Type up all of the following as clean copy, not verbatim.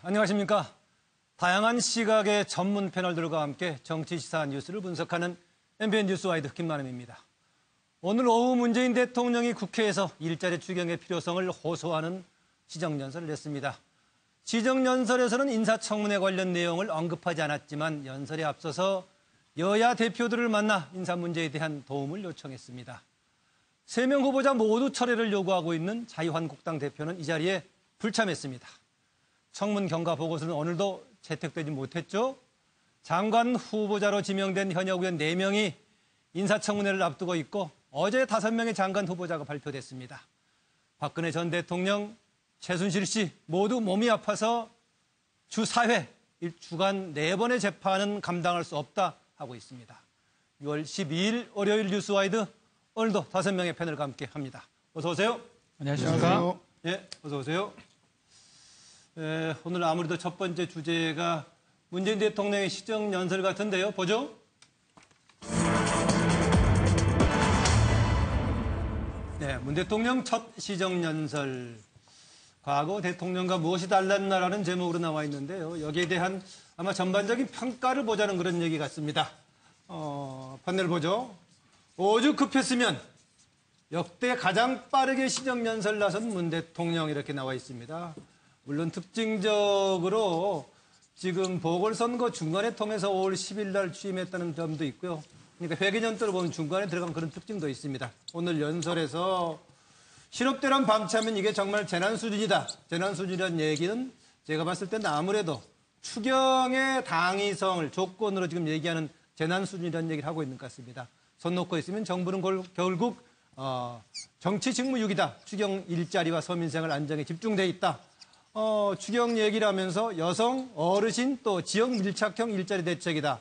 안녕하십니까. 다양한 시각의 전문 패널들과 함께 정치, 시사, 뉴스를 분석하는 MBN 뉴스와이드 김만음입니다. 오늘 오후 문재인 대통령이 국회에서 일자리 추경의 필요성을 호소하는 시정연설을 냈습니다. 시정연설에서는 인사청문회 관련 내용을 언급하지 않았지만 연설에 앞서서 여야 대표들을 만나 인사 문제에 대한 도움을 요청했습니다. 3명 후보자 모두 철회를 요구하고 있는 자유한국당 대표는 이 자리에 불참했습니다. 청문 경과 보고서는 오늘도 채택되지 못했죠. 장관 후보자로 지명된 현역 의원 4명이 인사청문회를 앞두고 있고 어제 5명의 장관 후보자가 발표됐습니다. 박근혜 전 대통령, 최순실 씨 모두 몸이 아파서 주 4회, 주간 4번의 재판은 감당할 수 없다 하고 있습니다. 6월 12일 월요일 뉴스와이드 오늘도 5명의 패널과 함께합니다. 어서 오세요. 안녕하십니까. 예, 어서 오세요. 오늘 아무래도 첫 번째 주제가 문재인 대통령의 시정연설 같은데요. 보죠. 네, 문 대통령 첫 시정연설. 과거 대통령과 무엇이 달랐나라는 제목으로 나와 있는데요. 여기에 대한 아마 전반적인 평가를 보자는 그런 얘기 같습니다. 판넬 보죠. 오죽 급했으면 역대 가장 빠르게 시정연설 나선 문 대통령 이렇게 나와 있습니다. 물론 특징적으로 지금 보궐선거 중간에 통해서 5월 10일 날 취임했다는 점도 있고요. 그러니까 회계년도를 보면 중간에 들어간 그런 특징도 있습니다. 오늘 연설에서 실업대란 방치하면 이게 정말 재난 수준이다. 재난 수준이라는 얘기는 제가 봤을 때는 아무래도 추경의 당위성을 조건으로 지금 얘기하는 재난 수준이라는 얘기를 하고 있는 것 같습니다. 손 놓고 있으면 정부는 결국 정치 직무유기다. 추경 일자리와 서민생활 안정에 집중돼 있다. 추경 얘기를 하면서 여성, 어르신 또 지역 밀착형 일자리 대책이다.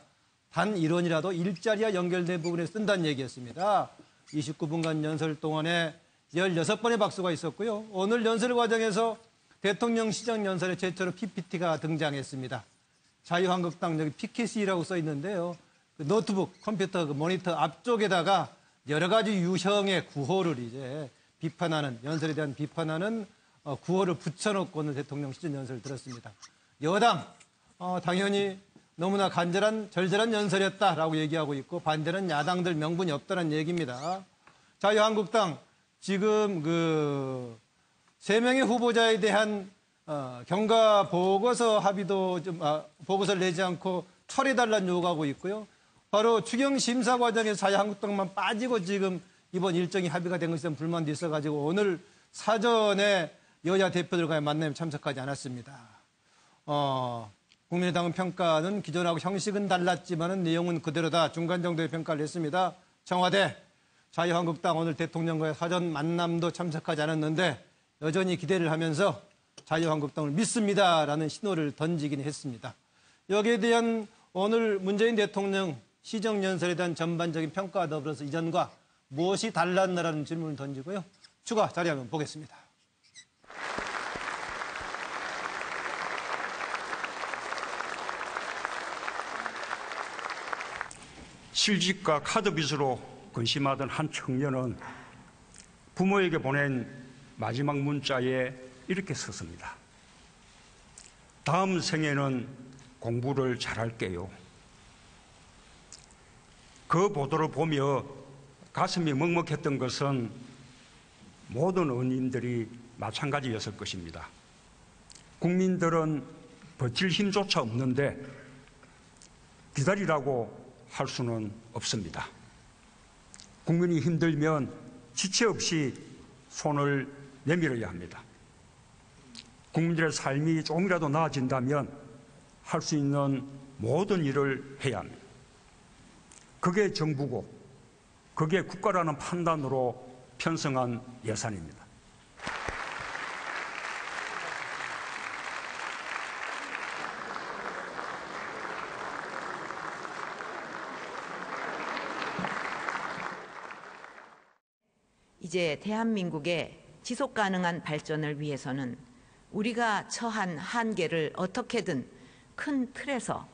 단 1원이라도 일자리와 연결된 부분에 쓴다는 얘기였습니다. 29분간 연설 동안에 16번의 박수가 있었고요. 오늘 연설 과정에서 대통령 시정연설에 최초로 PPT가 등장했습니다. 자유한국당 여기 PKC라고 써 있는데요. 그 노트북, 컴퓨터, 그 모니터 앞쪽에다가 여러 가지 유형의 구호를 이제 비판하는, 연설에 대한 비판하는 구호를 붙여놓고 오늘 대통령 시정연설을 들었습니다. 여당, 당연히 너무나 절절한 연설이었다라고 얘기하고 있고 반대는 야당들 명분이 없다는 얘기입니다. 자유한국당, 지금 3명의 후보자에 대한 경과 보고서 합의도 보고서를 내지 않고 철회달라는 요구하고 있고요. 바로 추경 심사 과정에서 자유한국당만 빠지고 지금 이번 일정이 합의가 된 것에 대한 불만도 있어가지고 오늘 사전에 여야 대표들과의 만남에 참석하지 않았습니다. 국민의당은 평가는 기존하고 형식은 달랐지만 내용은 그대로다. 중간 정도의 평가를 했습니다. 청와대, 자유한국당 오늘 대통령과의 사전 만남도 참석하지 않았는데 여전히 기대를 하면서 자유한국당을 믿습니다라는 신호를 던지긴 했습니다. 여기에 대한 오늘 문재인 대통령 시정연설에 대한 전반적인 평가와 더불어서 이전과 무엇이 달랐나라는 질문을 던지고요. 추가 자료화면 보겠습니다. 실직과 카드 빚으로 근심하던 한 청년은 부모에게 보낸 마지막 문자에 이렇게 썼습니다. 다음 생에는 공부를 잘할게요. 그 보도를 보며 가슴이 먹먹했던 것은 모든 어머님들이 마찬가지였을 것입니다. 국민들은 버틸 힘조차 없는데 기다리라고 할 수는 없습니다. 국민이 힘들면 지체 없이 손을 내밀어야 합니다. 국민들의 삶이 조금이라도 나아진다면 할 수 있는 모든 일을 해야 합니다. 그게 정부고 그게 국가라는 판단으로 편성한 예산입니다. 이제 대한민국의 지속 가능한 발전을 위해서는 우리가 처한 한계를 어떻게든 큰 틀에서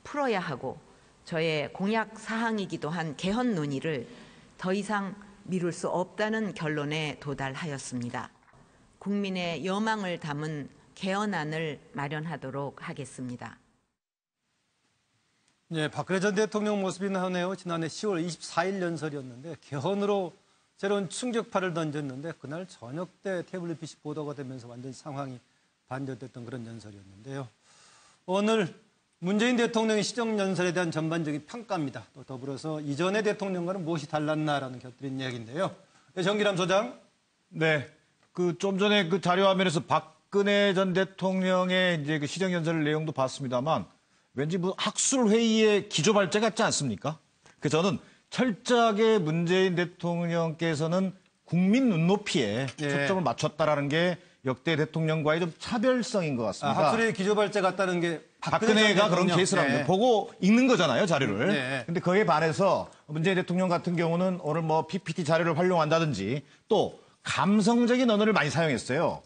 풀어야 하고 저의 공약 사항이기도 한 개헌 논의를 더 이상 미룰 수 없다는 결론에 도달하였습니다. 국민의 여망을 담은 개헌안을 마련하도록 하겠습니다. 네, 박근혜 전 대통령 모습이 나오네요. 지난해 10월 24일 연설이었는데 개헌으로 새로운 충격파를 던졌는데 그날 저녁 때 태블릿 PC 보도가 되면서 완전 상황이 반전됐던 그런 연설이었는데요. 오늘 문재인 대통령의 시정연설에 대한 전반적인 평가입니다. 또 더불어서 이전의 대통령과는 무엇이 달랐나라는 곁들인 이야기인데요. 네, 정기람 소장. 네. 좀 전에 그 자료 화면에서 박근혜 전 대통령의 이제 그 시정연설 내용도 봤습니다만 왠지 뭐 학술회의의 기조발제 같지 않습니까? 그래서 저는 철저하게 문재인 대통령께서는 국민 눈높이에 예. 초점을 맞췄다라는 게 역대 대통령과의 좀 차별성인 것 같습니다. 학술의 기조발제 같다는 게 박근혜가 그런 케이스라는 거 보고 읽는 거잖아요, 자료를. 네. 근데 그에 반해서 문재인 대통령 같은 경우는 오늘 뭐 PPT 자료를 활용한다든지 또 감성적인 언어를 많이 사용했어요.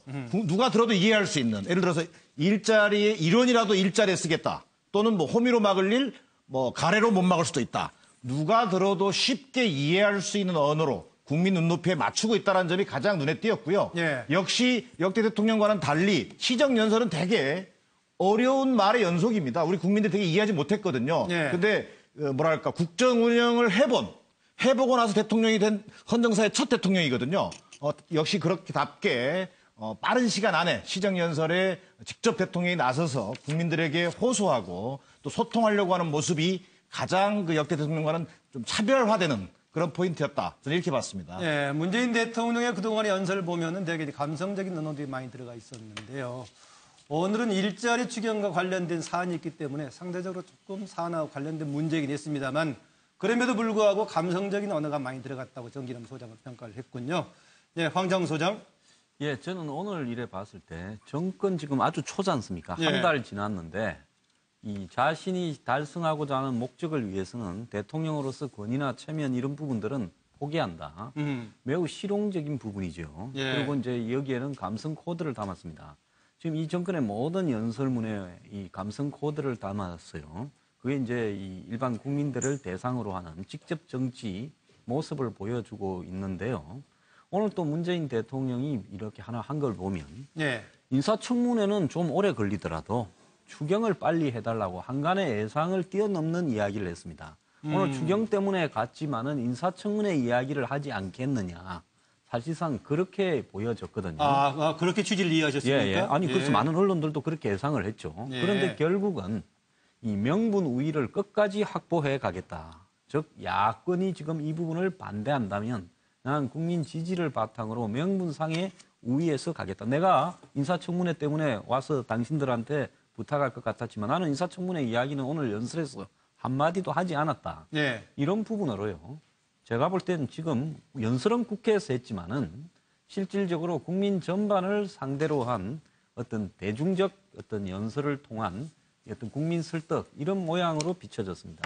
누가 들어도 이해할 수 있는. 예를 들어서 일자리에 일원이라도 일자리에 쓰겠다. 또는 뭐 호미로 막을 일, 뭐 가래로 못 막을 수도 있다. 누가 들어도 쉽게 이해할 수 있는 언어로 국민 눈높이에 맞추고 있다는 점이 가장 눈에 띄었고요. 예. 역시 역대 대통령과는 달리 시정연설은 되게 어려운 말의 연속입니다. 우리 국민들이 되게 이해하지 못했거든요. 예. 근데 뭐랄까 국정 운영을 해보고 나서 대통령이 된 헌정사의 첫 대통령이거든요. 역시 그렇게답게 빠른 시간 안에 시정연설에 직접 대통령이 나서서 국민들에게 호소하고 또 소통하려고 하는 모습이 가장 그 역대 대통령과는 좀 차별화되는 그런 포인트였다. 저는 이렇게 봤습니다. 예, 문재인 대통령의 그동안의 연설을 보면은 되게 감성적인 언어들이 많이 들어가 있었는데요. 오늘은 일자리 추경과 관련된 사안이 있기 때문에 상대적으로 조금 사안하고 관련된 문제이긴 했습니다만 그럼에도 불구하고 감성적인 언어가 많이 들어갔다고 정기남 소장은 평가를 했군요. 예, 황정 소장. 예, 저는 오늘 이래 봤을 때 정권 지금 아주 초지 않습니까? 예. 한 달 지났는데 이 자신이 달성하고자 하는 목적을 위해서는 대통령으로서 권위나 체면 이런 부분들은 포기한다. 매우 실용적인 부분이죠. 예. 그리고 이제 여기에는 감성 코드를 담았습니다. 지금 이 정권의 모든 연설문에 이 감성 코드를 담았어요. 그게 이제 이 일반 국민들을 대상으로 하는 직접 정치 모습을 보여주고 있는데요. 오늘 또 문재인 대통령이 이렇게 하나 한 걸 보면 예. 인사청문회는 좀 오래 걸리더라도 추경을 빨리 해달라고 한간의 예상을 뛰어넘는 이야기를 했습니다. 오늘 추경 때문에 갔지만은 인사청문회 이야기를 하지 않겠느냐. 사실상 그렇게 보여졌거든요. 그렇게 취지를 이해하셨습니까? 예, 예. 아니, 그래서 많은 언론들도 그렇게 예상을 했죠. 예. 그런데 결국은 이 명분 우위를 끝까지 확보해 가겠다. 즉, 야권이 지금 이 부분을 반대한다면 난 국민 지지를 바탕으로 명분상의 우위에서 가겠다. 내가 인사청문회 때문에 와서 당신들한테 부탁할 것 같았지만 나는 인사청문회 이야기는 오늘 연설에서 한마디도 하지 않았다. 예. 이런 부분으로요. 제가 볼 때는 지금 연설은 국회에서 했지만은 실질적으로 국민 전반을 상대로 한 어떤 대중적 어떤 연설을 통한 어떤 국민 설득 이런 모양으로 비춰졌습니다.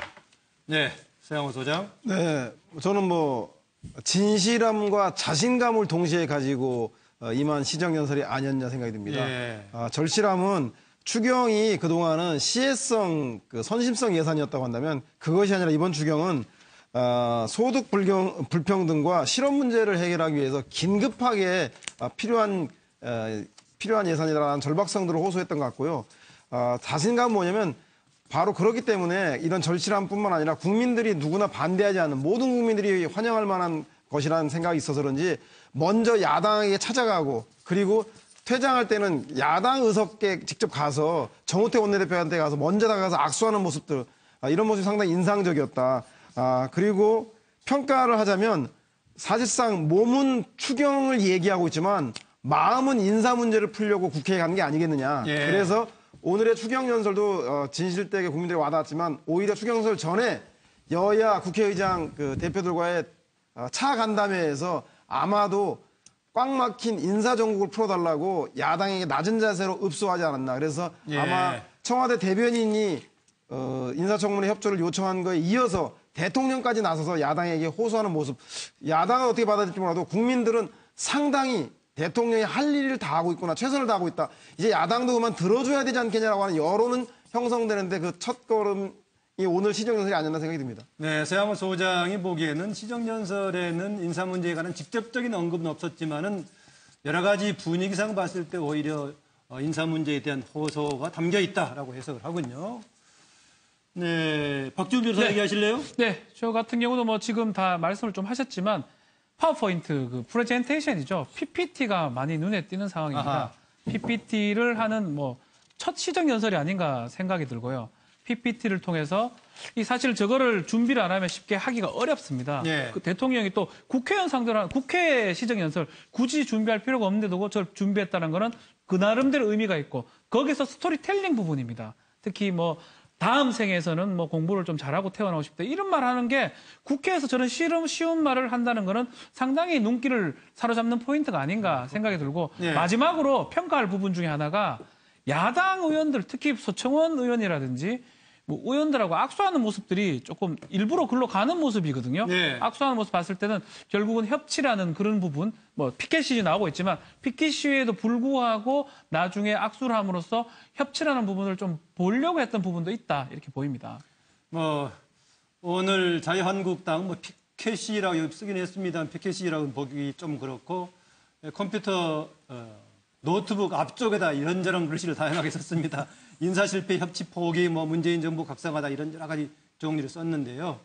네, 서양호 소장. 네, 저는 뭐 진실함과 자신감을 동시에 가지고 임한 시정연설이 아니었냐 생각이 듭니다. 예. 절실함은 추경이 그동안은 시혜성, 선심성 예산이었다고 한다면 그것이 아니라 이번 추경은 소득 불평등과 실업 문제를 해결하기 위해서 긴급하게 필요한 예산이라는 절박성들을 호소했던 것 같고요. 자신감은 뭐냐면 바로 그렇기 때문에 이런 절실함뿐만 아니라 국민들이 누구나 반대하지 않는 모든 국민들이 환영할 만한 것이라는 생각이 있어서 그런지 먼저 야당에게 찾아가고 그리고 퇴장할 때는 야당 의석에 직접 가서 정우택 원내대표한테 가서 먼저 다가가서 악수하는 모습들 이런 모습이 상당히 인상적이었다. 그리고 평가를 하자면 사실상 몸은 추경을 얘기하고 있지만 마음은 인사 문제를 풀려고 국회에 가는 게 아니겠느냐. 예. 그래서 오늘의 추경연설도 진실되게 국민들이 와닿았지만 오히려 추경연설 전에 여야 국회의장 대표들과의 차 간담회에서 아마도 꽉 막힌 인사정국을 풀어달라고 야당에게 낮은 자세로 읍소하지 않았나. 그래서 예. 아마 청와대 대변인이 인사청문회 협조를 요청한 거에 이어서 대통령까지 나서서 야당에게 호소하는 모습. 야당은 어떻게 받아들일지 몰라도 국민들은 상당히 대통령이 할 일을 다 하고 있구나. 최선을 다하고 있다. 이제 야당도 그만 들어줘야 되지 않겠냐라고 하는 여론은 형성되는데 그 첫걸음이 오늘 시정연설이 아니었나 생각이 듭니다. 네, 서양호 소장이 보기에는 시정연설에는 인사 문제에 관한 직접적인 언급은 없었지만은 여러 가지 분위기상 봤을 때 오히려 인사 문제에 대한 호소가 담겨 있다라고 해석을 하군요. 네, 박지훈 변호사 네. 얘기하실래요? 네, 저 같은 경우도 뭐 지금 다 말씀을 좀 하셨지만 파워포인트 그 프레젠테이션이죠. PPT가 많이 눈에 띄는 상황입니다. 아하. PPT를 하는 뭐 첫 시정 연설이 아닌가 생각이 들고요. PPT를 통해서 이 사실 저거를 준비를 안 하면 쉽게 하기가 어렵습니다. 예. 그 대통령이 또 국회의원 상대로 하는 국회 시정 연설 굳이 준비할 필요가 없는데도 그걸 준비했다는 거는 그 나름대로 의미가 있고 거기서 스토리텔링 부분입니다. 특히 뭐 다음 생에서는 뭐 공부를 좀 잘하고 태어나고 싶다. 이런 말 하는 게 국회에서 저는 쉬운 말을 한다는 거는 상당히 눈길을 사로잡는 포인트가 아닌가 생각이 들고 네. 마지막으로 평가할 부분 중에 하나가 야당 의원들 특히 서청원 의원이라든지 뭐 의원들하고 악수하는 모습들이 조금 일부러 글로 가는 모습이거든요. 네. 악수하는 모습 봤을 때는 결국은 협치라는 그런 부분, 뭐 피켓 시위 나오고 있지만 피켓 시위에도 불구하고 나중에 악수를 함으로써 협치라는 부분을 좀 보려고 했던 부분도 있다 이렇게 보입니다. 뭐 오늘 자유한국당 뭐 피켓이라고 여기 쓰긴 했습니다. 피켓이라고 보기 좀 그렇고 컴퓨터 노트북 앞쪽에다 이런저런 글씨를 다양하게 썼습니다. 인사실패 협치 포기, 뭐 문재인 정부 각성하다 이런 여러 가지 종류를 썼는데요.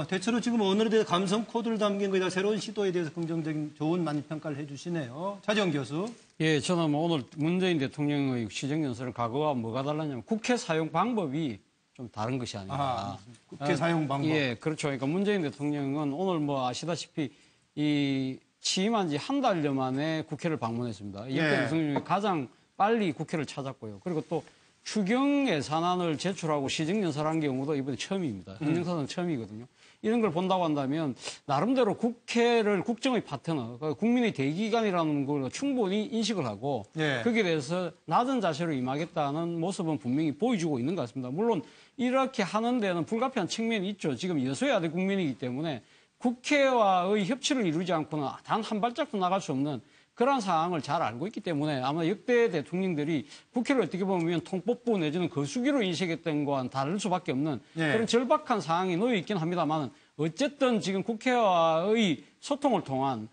대체로 지금 오늘에 대해서 감성 코드를 담긴 거다 새로운 시도에 대해서 긍정적인 좋은 많이 평가를 해주시네요. 차지영 교수. 예, 저는 뭐 오늘 문재인 대통령의 시정연설은 과거와 뭐가 달랐냐면 국회 사용 방법이 좀 다른 것이 아닌가. 국회 사용 방법. 예, 그렇죠. 그러니까 문재인 대통령은 오늘 뭐 아시다시피 이 취임한 지 한 달여 만에 국회를 방문했습니다. 역대 예. 대통령 중에 가장 빨리 국회를 찾았고요. 그리고 또 추경 예산안을 제출하고 시정연설한 경우도 이번에 처음입니다. 행정사상 처음이거든요. 이런 걸 본다고 한다면 나름대로 국회를 국정의 파트너, 그러니까 국민의 대기관이라는 걸 충분히 인식을 하고 예. 거기에 대해서 낮은 자세로 임하겠다는 모습은 분명히 보여주고 있는 것 같습니다. 물론 이렇게 하는 데는 불가피한 측면이 있죠. 지금 여소야대 국민이기 때문에 국회와의 협치를 이루지 않고는 단 한 발짝도 나갈 수 없는 그런 상황을 잘 알고 있기 때문에 아마 역대 대통령들이 국회를 어떻게 보면 통법부 내지는 거수기로 인식했던 것과는 다를 수밖에 없는 예. 그런 절박한 상황이 놓여 있긴 합니다만 어쨌든 지금 국회와의 소통을 통한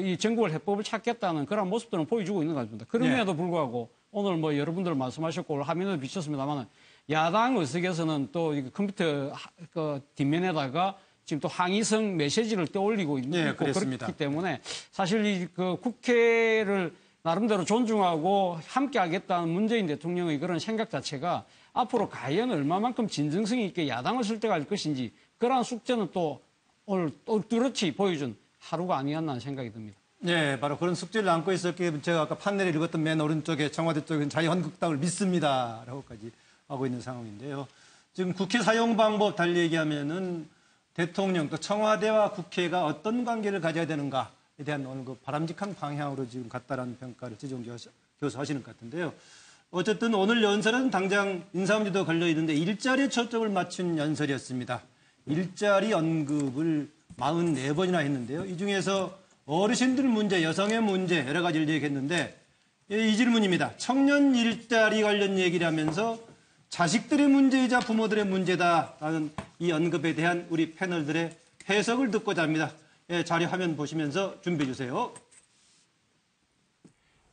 이 전국을 해법을 찾겠다는 그런 모습들은 보여주고 있는 것 같습니다. 그럼에도 불구하고 오늘 뭐 여러분들 말씀하셨고 화면을 비쳤습니다만 야당 의석에서는 또 컴퓨터 뒷면에다가 지금 또 항의성 메시지를 떠올리고 있고 네, 그렇습니다. 그렇기 때문에 사실 그 국회를 나름대로 존중하고 함께하겠다는 문재인 대통령의 그런 생각 자체가 앞으로 과연 얼마만큼 진정성 있게 야당을 설득할 것인지 그러한 숙제는 또 오늘 또 뚜렷이 보여준 하루가 아니었나 하는 생각이 듭니다. 네, 바로 그런 숙제를 안고 있었기에 제가 아까 판넬에 읽었던 맨 오른쪽에 청와대 쪽은 자유한국당을 믿습니다라고까지 하고 있는 상황인데요. 지금 국회 사용 방법 달리 얘기하면은 대통령 또 청와대와 국회가 어떤 관계를 가져야 되는가에 대한 오늘 그 바람직한 방향으로 지금 갔다라는 평가를 지정 교수 하시는 것 같은데요. 어쨌든 오늘 연설은 당장 인사문제도 걸려 있는데 일자리에 초점을 맞춘 연설이었습니다. 일자리 언급을 44번이나 했는데요. 이 중에서 어르신들 문제, 여성의 문제 여러 가지를 얘기했는데 이 질문입니다. 청년 일자리 관련 얘기를 하면서 자식들의 문제이자 부모들의 문제다라는 이 언급에 대한 우리 패널들의 해석을 듣고자 합니다. 예, 자료 화면 보시면서 준비해 주세요.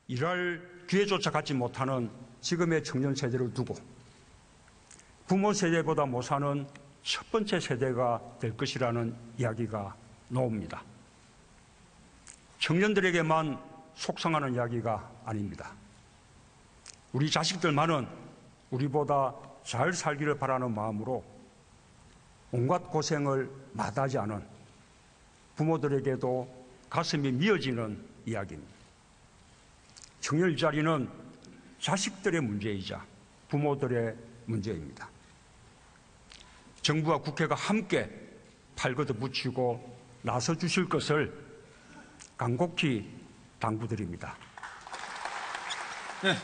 일할 기회조차 갖지 못하는 지금의 청년 세대를 두고 부모 세대보다 못 사는 첫 번째 세대가 될 것이라는 이야기가 나옵니다. 청년들에게만 속상하는 이야기가 아닙니다. 우리 자식들만은 우리보다 잘 살기를 바라는 마음으로 온갖 고생을 마다하지 않은 부모들에게도 가슴이 미어지는 이야기입니다. 청년 일자리는 자식들의 문제이자 부모들의 문제입니다. 정부와 국회가 함께 팔 걷어붙이고 나서 주실 것을 간곡히 당부드립니다. 네.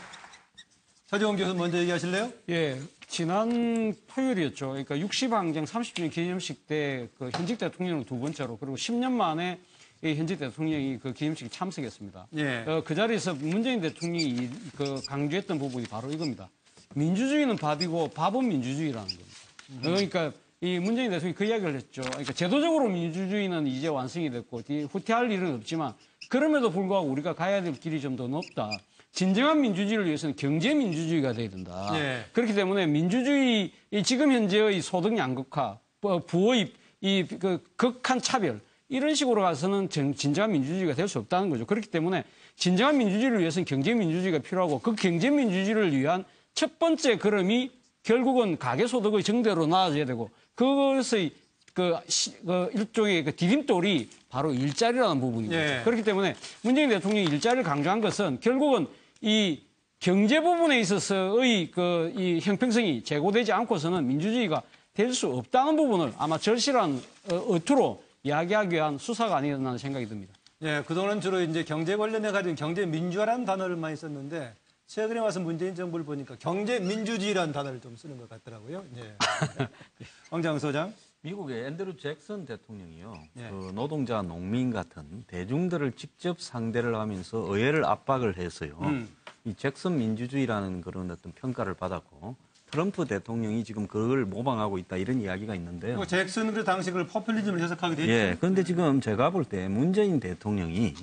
차지원 교수 먼저 얘기하실래요? 예, 지난 토요일이었죠. 그러니까 60항쟁 30주년 기념식 때 그 현직 대통령을 두 번째로 그리고 10년 만에 이 현직 대통령이 그 기념식에 참석했습니다. 예. 그 자리에서 문재인 대통령이 그 강조했던 부분이 바로 이겁니다. 민주주의는 밥이고 밥은 민주주의라는 겁니다. 그러니까 이 문재인 대통령이 그 이야기를 했죠. 그러니까 제도적으로 민주주의는 이제 완성이 됐고 후퇴할 일은 없지만 그럼에도 불구하고 우리가 가야 될 길이 좀 더 높다. 진정한 민주주의를 위해서는 경제 민주주의가 돼야 된다. 예. 그렇기 때문에 민주주의 지금 현재의 소득 양극화, 부의 그 극한 차별 이런 식으로 가서는 진정한 민주주의가 될 수 없다는 거죠. 그렇기 때문에 진정한 민주주의를 위해서는 경제 민주주의가 필요하고 그 경제 민주주의를 위한 첫 번째 걸음이 결국은 가계소득의 증대로 나아져야 되고 그것의 일종의 그 디딤돌이 바로 일자리라는 부분인 거죠. 예. 그렇기 때문에 문재인 대통령이 일자리를 강조한 것은 결국은 이 경제 부분에 있어서의 이 형평성이 제고되지 않고서는 민주주의가 될 수 없다는 부분을 아마 절실한 어투로 이야기하기 위한 수사가 아니었나 생각이 듭니다. 예, 그동안은 주로 이제 경제 관련해 가지고 경제 민주화라는 단어를 많이 썼는데 최근에 와서 문재인 정부를 보니까 경제 민주주의라는 단어를 좀 쓰는 것 같더라고요. 예. 황장 소장. 미국의 앤드루 잭슨 대통령이요. 예. 그 노동자, 농민 같은 대중들을 직접 상대를 하면서 의회를 압박을 해서요. 이 잭슨 민주주의라는 그런 어떤 평가를 받았고 트럼프 대통령이 지금 그걸 모방하고 있다 이런 이야기가 있는데요. 그 잭슨 그 당시 그걸 포퓰리즘을 해석하게 됐죠. 예. 그런데 지금 제가 볼 때 문재인 대통령이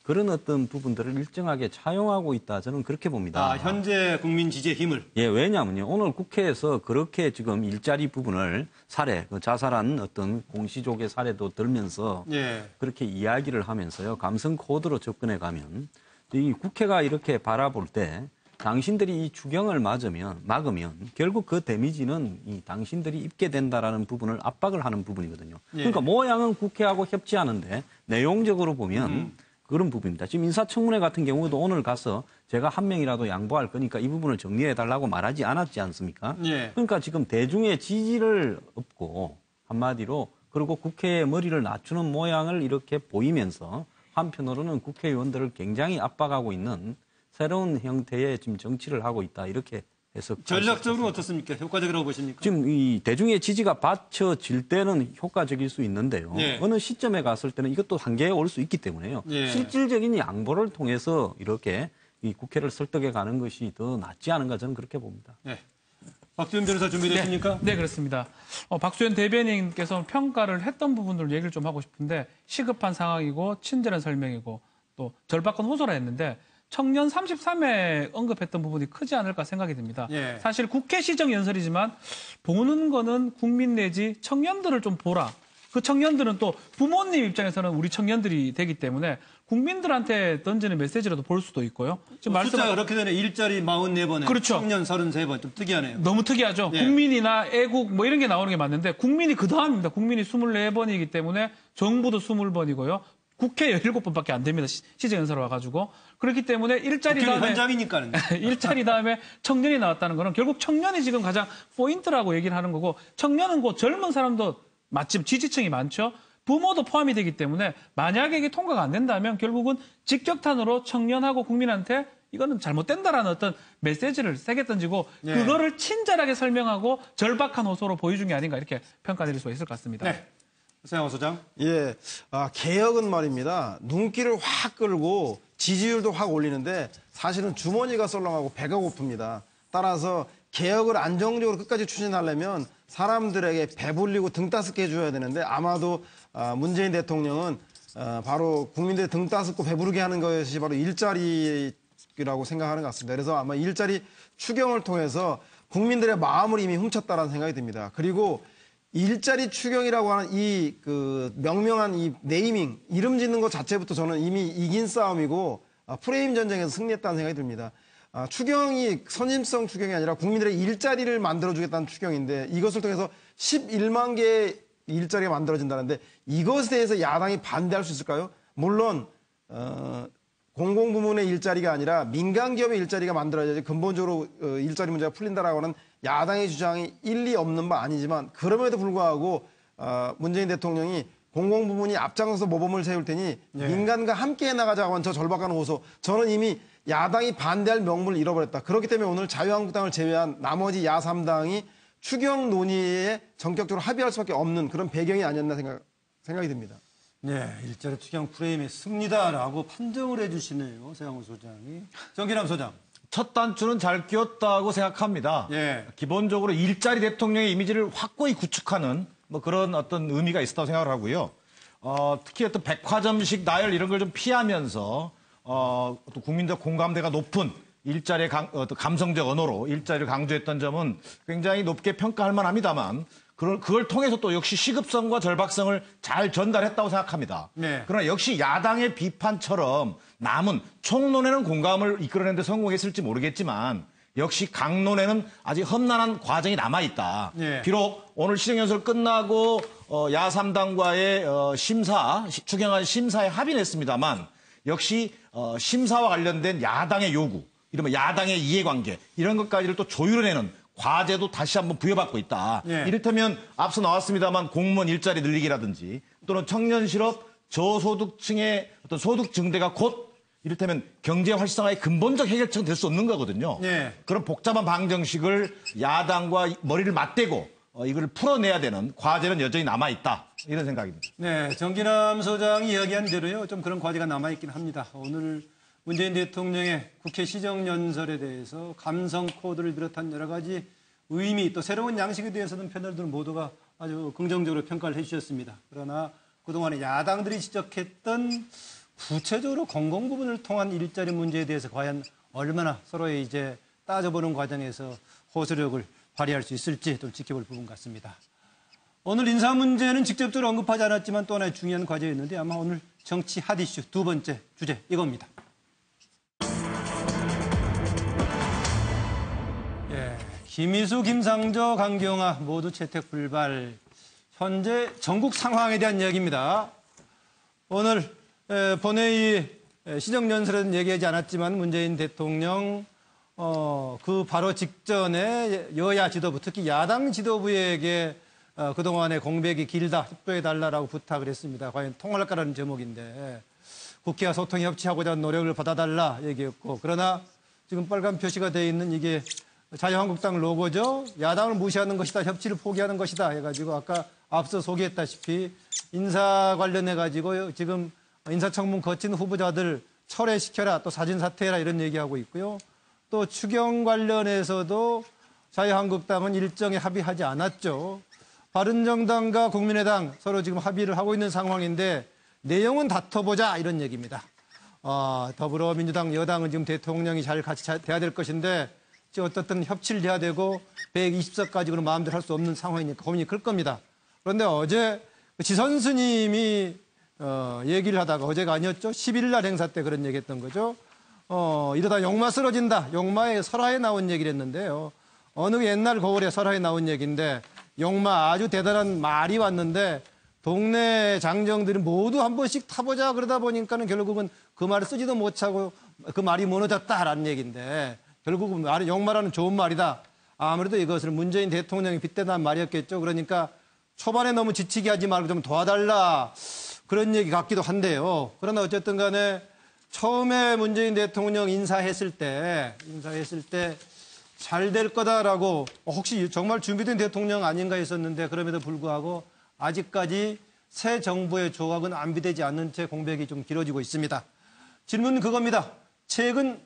그런 어떤 부분들을 일정하게 차용하고 있다 저는 그렇게 봅니다. 아, 현재 국민 지지의 힘을. 예, 왜냐하면요. 오늘 국회에서 그렇게 지금 일자리 부분을 사례, 그 자살한 어떤 공시족의 사례도 들면서 예. 그렇게 이야기를 하면서요. 감성 코드로 접근해 가면 이 국회가 이렇게 바라볼 때 당신들이 이 추경을 막으면 결국 그 데미지는 이 당신들이 입게 된다라는 부분을 압박을 하는 부분이거든요. 예. 그러니까 모양은 국회하고 협치하는데 내용적으로 보면 그런 부분입니다. 지금 인사청문회 같은 경우도 오늘 가서 제가 한 명이라도 양보할 거니까 이 부분을 정리해달라고 말하지 않았지 않습니까? 예. 그러니까 지금 대중의 지지를 얻고 한마디로 그리고 국회의 머리를 낮추는 모양을 이렇게 보이면서 한편으로는 국회의원들을 굉장히 압박하고 있는 새로운 형태의 지금 정치를 하고 있다 이렇게 해석. 전략적으로 어떻습니까? 효과적이라고 보십니까? 지금 이 대중의 지지가 받쳐질 때는 효과적일 수 있는데요. 예. 어느 시점에 갔을 때는 이것도 한계에 올 수 있기 때문에요. 예. 실질적인 양보를 통해서 이렇게 이 국회를 설득해 가는 것이 더 낫지 않은가 저는 그렇게 봅니다. 네. 박지원 변호사 준비됐습니까? 네, 그렇습니다. 박수현 대변인께서 평가를 했던 부분들 얘기를 좀 하고 싶은데 시급한 상황이고 친절한 설명이고 또 절박한 호소라 했는데 청년 33회 언급했던 부분이 크지 않을까 생각이 듭니다. 예. 사실 국회 시정 연설이지만 보는 거는 국민 내지 청년들을 좀 보라. 그 청년들은 또 부모님 입장에서는 우리 청년들이 되기 때문에 국민들한테 던지는 메시지라도 볼 수도 있고요. 지금 숫자가 그렇게 되네. 일자리 44번에 그렇죠. 청년 33번. 좀 특이하네요. 너무 특이하죠. 예. 국민이나 애국 뭐 이런 게 나오는 게 맞는데 국민이 그 다음입니다. 국민이 24번이기 때문에 정부도 20번이고요. 국회 17번밖에 안 됩니다. 시정연설 와가지고. 그렇기 때문에 일자리 다음에 현장이니까는. 일자리 다음에 청년이 나왔다는 거는 결국 청년이 지금 가장 포인트라고 얘기를 하는 거고 청년은 곧 젊은 사람도 마침 지지층이 많죠. 부모도 포함이 되기 때문에 만약에 이게 통과가 안 된다면 결국은 직격탄으로 청년하고 국민한테 이거는 잘못된다라는 어떤 메시지를 세게 던지고 예. 그거를 친절하게 설명하고 절박한 호소로 보여준 게 아닌가 이렇게 평가드릴 수가 있을 것 같습니다. 네. 서영호 소장. 예, 개혁은 말입니다. 눈길을 확 끌고 지지율도 확 올리는데 사실은 주머니가 썰렁하고 배가 고픕니다. 따라서 개혁을 안정적으로 끝까지 추진하려면 사람들에게 배불리고 등 따숩게 해줘야 되는데 아마도 문재인 대통령은 바로 국민들의 등 따숩고 배부르게 하는 것이 바로 일자리라고 생각하는 것 같습니다. 그래서 아마 일자리 추경을 통해서 국민들의 마음을 이미 훔쳤다라는 생각이 듭니다. 그리고 일자리 추경이라고 하는 이 명명한 이 네이밍, 이름 짓는 것 자체부터 저는 이미 이긴 싸움이고 프레임 전쟁에서 승리했다는 생각이 듭니다. 추경이 선임성 추경이 아니라 국민들의 일자리를 만들어주겠다는 추경인데 이것을 통해서 11만 개의 일자리가 만들어진다는데 이것에 대해서 야당이 반대할 수 있을까요? 물론 공공부문의 일자리가 아니라 민간기업의 일자리가 만들어야지 근본적으로 일자리 문제가 풀린다라고 하는 야당의 주장이 일리 없는 바 아니지만 그럼에도 불구하고 문재인 대통령이 공공부문이 앞장서서 모범을 세울 테니 민간과 함께 나가자고 한 저 절박한 호소 저는 이미 야당이 반대할 명분을 잃어버렸다. 그렇기 때문에 오늘 자유한국당을 제외한 나머지 야3당이 추경 논의에 전격적으로 합의할 수밖에 없는 그런 배경이 아니었나 생각이 듭니다. 네, 일자리 추경 프레임의 승리다라고 판정을 해주시네요. 서영호 소장이. 정기남 소장. 첫 단추는 잘 끼웠다고 생각합니다. 예. 기본적으로 일자리 대통령의 이미지를 확고히 구축하는 뭐 그런 어떤 의미가 있었다고 생각을 하고요. 특히 어떤 백화점식 나열 이런 걸 좀 피하면서 또 국민적 공감대가 높은 일자리의 감성적 언어로 일자리를 강조했던 점은 굉장히 높게 평가할 만합니다만 그걸 통해서 또 역시 시급성과 절박성을 잘 전달했다고 생각합니다. 네. 그러나 역시 야당의 비판처럼 남은 총론에는 공감을 이끌어내는 데 성공했을지 모르겠지만 역시 강론에는 아직 험난한 과정이 남아있다. 네. 비록 오늘 시정연설 끝나고 야3당과의 추경안 심사에 합의는 했습니다만 역시 심사와 관련된 야당의 요구, 이른바 야당의 이해관계 이런 것까지를 또 조율해내는 과제도 다시 한번 부여받고 있다. 네. 이를테면 앞서 나왔습니다만 공무원 일자리 늘리기라든지 또는 청년 실업 저소득층의 어떤 소득 증대가 곧 이를테면 경제 활성화의 근본적 해결책은 될 수 없는 거거든요. 네. 그런 복잡한 방정식을 야당과 머리를 맞대고 이걸 풀어내야 되는 과제는 여전히 남아있다. 이런 생각입니다. 네, 정기남 소장이 이야기한 대로요. 좀 그런 과제가 남아있긴 합니다. 오늘 문재인 대통령의 국회 시정연설에 대해서 감성 코드를 비롯한 여러 가지 의미 또 새로운 양식에 대해서는 패널들 모두가 아주 긍정적으로 평가를 해주셨습니다. 그러나 그동안에 야당들이 지적했던 구체적으로 공공 부분을 통한 일자리 문제에 대해서 과연 얼마나 서로의 이제 따져보는 과정에서 호소력을 발휘할 수 있을지 좀 지켜볼 부분 같습니다. 오늘 인사 문제는 직접적으로 언급하지 않았지만 또 하나의 중요한 과제였는데 아마 오늘 정치 핫 이슈 두 번째 주제 이겁니다. 김희수, 김상조, 강경화 모두 채택 불발. 현재 전국 상황에 대한 이야기입니다. 오늘 본회의 시정연설에는 얘기하지 않았지만 문재인 대통령 그 바로 직전에 여야 지도부 특히 야당 지도부에게 그동안의 공백이 길다 협조해달라고 부탁을 했습니다. 과연 통할까라는 제목인데 국회와 소통 협치하고자 하는 노력을 받아달라 얘기했고 그러나 지금 빨간 표시가 되어 있는 이게 자유한국당 로고죠. 야당을 무시하는 것이다. 협치를 포기하는 것이다. 해가지고 아까 앞서 소개했다시피 인사 관련해가지고 지금 인사청문 거친 후보자들 철회시켜라. 또 사진 사퇴해라. 이런 얘기하고 있고요. 또 추경 관련해서도 자유한국당은 일정에 합의하지 않았죠. 바른정당과 국민의당 서로 지금 합의를 하고 있는 상황인데 내용은 다퉈보자 이런 얘기입니다. 더불어민주당 여당은 지금 대통령이 잘 같이 돼야 될 것인데 어떻든 협치를 해야 되고 120석까지 그런 마음대로 할 수 없는 상황이니까 고민이 클 겁니다. 그런데 어제 지선 스님이 얘기를 하다가 어제가 아니었죠. 11일 날 행사 때 그런 얘기했던 거죠. 이러다 용마 쓰러진다. 용마의 설화에 나온 얘기를 했는데요. 어느 옛날 거울에 설화에 나온 얘기인데 용마 아주 대단한 말이 왔는데 동네 장정들이 모두 한 번씩 타보자 그러다 보니까는 결국은 그 말을 쓰지도 못하고 그 말이 무너졌다라는 얘기인데 결국은 용마라는 좋은 말이다. 아무래도 이것을 문재인 대통령이 빗대난 말이었겠죠. 그러니까 초반에 너무 지치게 하지 말고 좀 도와달라. 그런 얘기 같기도 한데요. 그러나 어쨌든 간에 처음에 문재인 대통령 인사했을 때 잘 될 거다라고 혹시 정말 준비된 대통령 아닌가 했었는데 그럼에도 불구하고 아직까지 새 정부의 조각은 안비되지 않는 채 공백이 좀 길어지고 있습니다. 질문은 그겁니다. 최근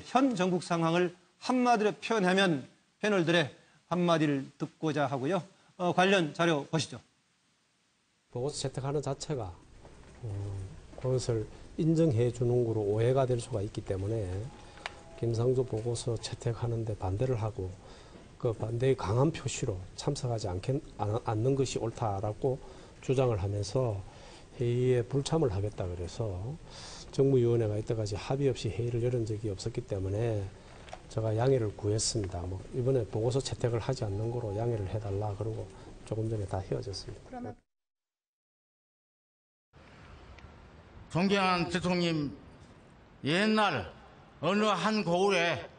현 전국 상황을 한마디로 표현하면 패널들의 한마디를 듣고자 하고요. 관련 자료 보시죠. 보고서 채택하는 자체가 그것을 인정해 주는 거로 오해가 될 수가 있기 때문에 김상조 보고서 채택하는데 반대를 하고 그 반대의 강한 표시로 참석하지 않는 것이 옳다라고 주장을 하면서 회의에 불참을 하겠다 그래서 정무위원회가 이때까지 합의 없이 회의를 열은 적이 없었기 때문에 제가 양해를 구했습니다. 이번에 보고서 채택을 하지 않는 거로 양해를 해달라 그러고 조금 전에 다 헤어졌습니다. 존경하는 대통령, 옛날 어느 한 고을에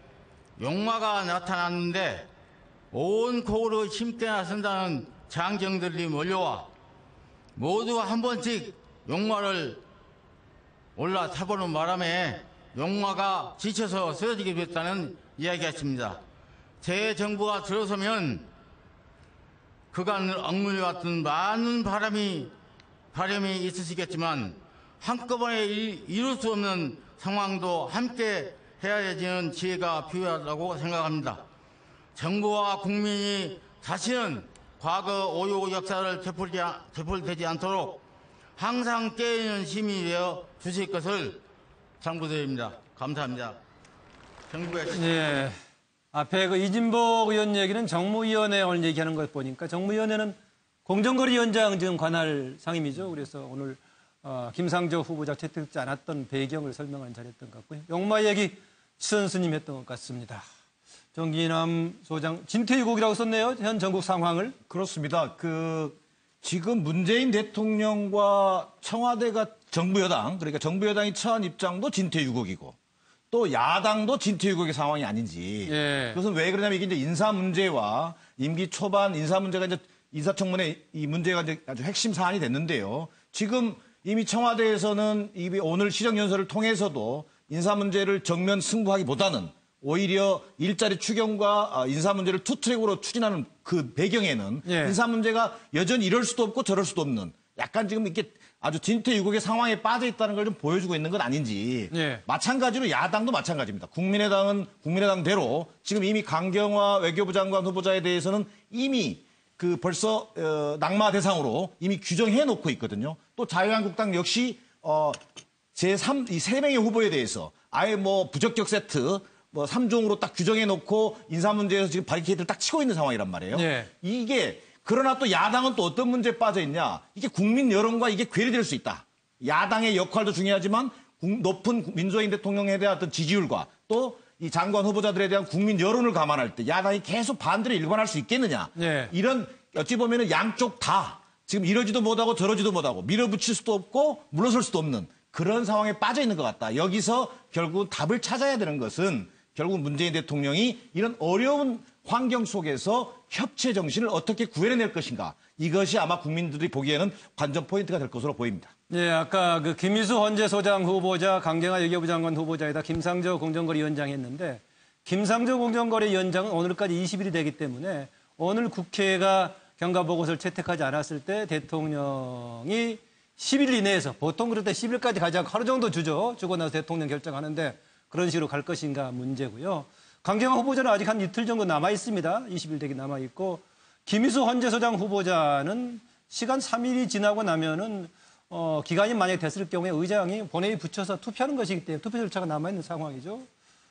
용마가 나타났는데 온 고을의 힘께나 쓴다는 장정들이 몰려와 모두 한 번씩 용마를 올라타보는 바람에 용마가 지쳐서 쓰러지게 됐다는 이야기였습니다. 제 정부가 들어서면 그간 억눌려왔던 많은 바람이 있으시겠지만 한꺼번에 이룰 수 없는 상황도 함께 해야지는 지혜가 필요하다고 생각합니다. 정부와 국민이 다시는 과거 오요 역사를 되풀이되지 않도록 항상 깨어있는 힘이 되어 주실 것을 장부대입니다. 감사합니다. 정부의 예. 앞에 그 이진복 의원 얘기는 정무위원회 오늘 얘기하는 걸 보니까 정무위원회는 공정거래위원장 지금 관할 상임이죠. 그래서 오늘 김상조 후보자 채택되지 않았던 배경을 설명하는 자리였던 것 같고요. 용마 얘기 치선스님 했던 것 같습니다. 정기남 소장 진퇴유곡이라고 썼네요. 현 전국 상황을. 그렇습니다. 지금 문재인 대통령과 청와대가 정부 여당, 그러니까 정부 여당이 처한 입장도 진퇴유곡이고 또 야당도 진퇴유곡의 상황이 아닌지. 예. 그것은 왜 그러냐면 이게 이제 인사 문제와 임기 초반 인사 문제가 이제 인사청문회 이 문제가 이제 아주 핵심 사안이 됐는데요. 지금 이미 청와대에서는 오늘 시정연설을 통해서도 인사 문제를 정면 승부하기보다는 오히려 일자리 추경과 인사 문제를 투트랙으로 추진하는 그 배경에는 예. 인사 문제가 여전히 이럴 수도 없고 저럴 수도 없는 약간 지금 이렇게 아주 진퇴유곡의 상황에 빠져 있다는 걸 좀 보여주고 있는 건 아닌지. 예. 마찬가지로 야당도 마찬가지입니다. 국민의당은 국민의당대로 지금 이미 강경화 외교부 장관 후보자에 대해서는 이미 벌써 낙마 대상으로 이미 규정해 놓고 있거든요. 또 자유한국당 역시 제3 이 3명의 후보에 대해서 아예 뭐 부적격 세트 3종으로 딱 규정해 놓고 인사 문제에서 지금 바리케이드를 딱 치고 있는 상황이란 말이에요. 네. 이게 그러나 또 야당은 또 어떤 문제에 빠져 있냐? 이게 국민 여론과 이게 괴리될 수 있다. 야당의 역할도 중요하지만 높은 민주화인 대통령에 대한 어떤 지지율과 또 이 장관 후보자들에 대한 국민 여론을 감안할 때 야당이 계속 반대를 일관할 수 있겠느냐? 네. 이런 어찌 보면은 양쪽 다 지금 이러지도 못하고 저러지도 못하고 밀어붙일 수도 없고 물러설 수도 없는 그런 상황에 빠져 있는 것 같다. 여기서 결국 답을 찾아야 되는 것은 결국 문재인 대통령이 이런 어려운 환경 속에서 협치의 정신을 어떻게 구해낼 것인가. 이것이 아마 국민들이 보기에는 관전 포인트가 될 것으로 보입니다. 예, 아까 김희수 헌재소장 후보자, 강경화 외교부 장관 후보자에다 김상조 공정거래위원장 했는데 김상조 공정거래위원장은 오늘까지 20일이 되기 때문에 오늘 국회가 경과보고서를 채택하지 않았을 때 대통령이 10일 이내에서 보통 그럴 때 10일까지 가자고 하루 정도 주고 나서 대통령 결정하는데 그런 식으로 갈 것인가 문제고요. 강경화 후보자는 아직 한 이틀 정도 남아 있습니다. 20일 되기 남아 있고 김희수 헌재소장 후보자는 시간 3일이 지나고 나면은 기간이 만약에 됐을 경우에 의장이 본회의 붙여서 투표하는 것이기 때문에 투표 절차가 남아 있는 상황이죠.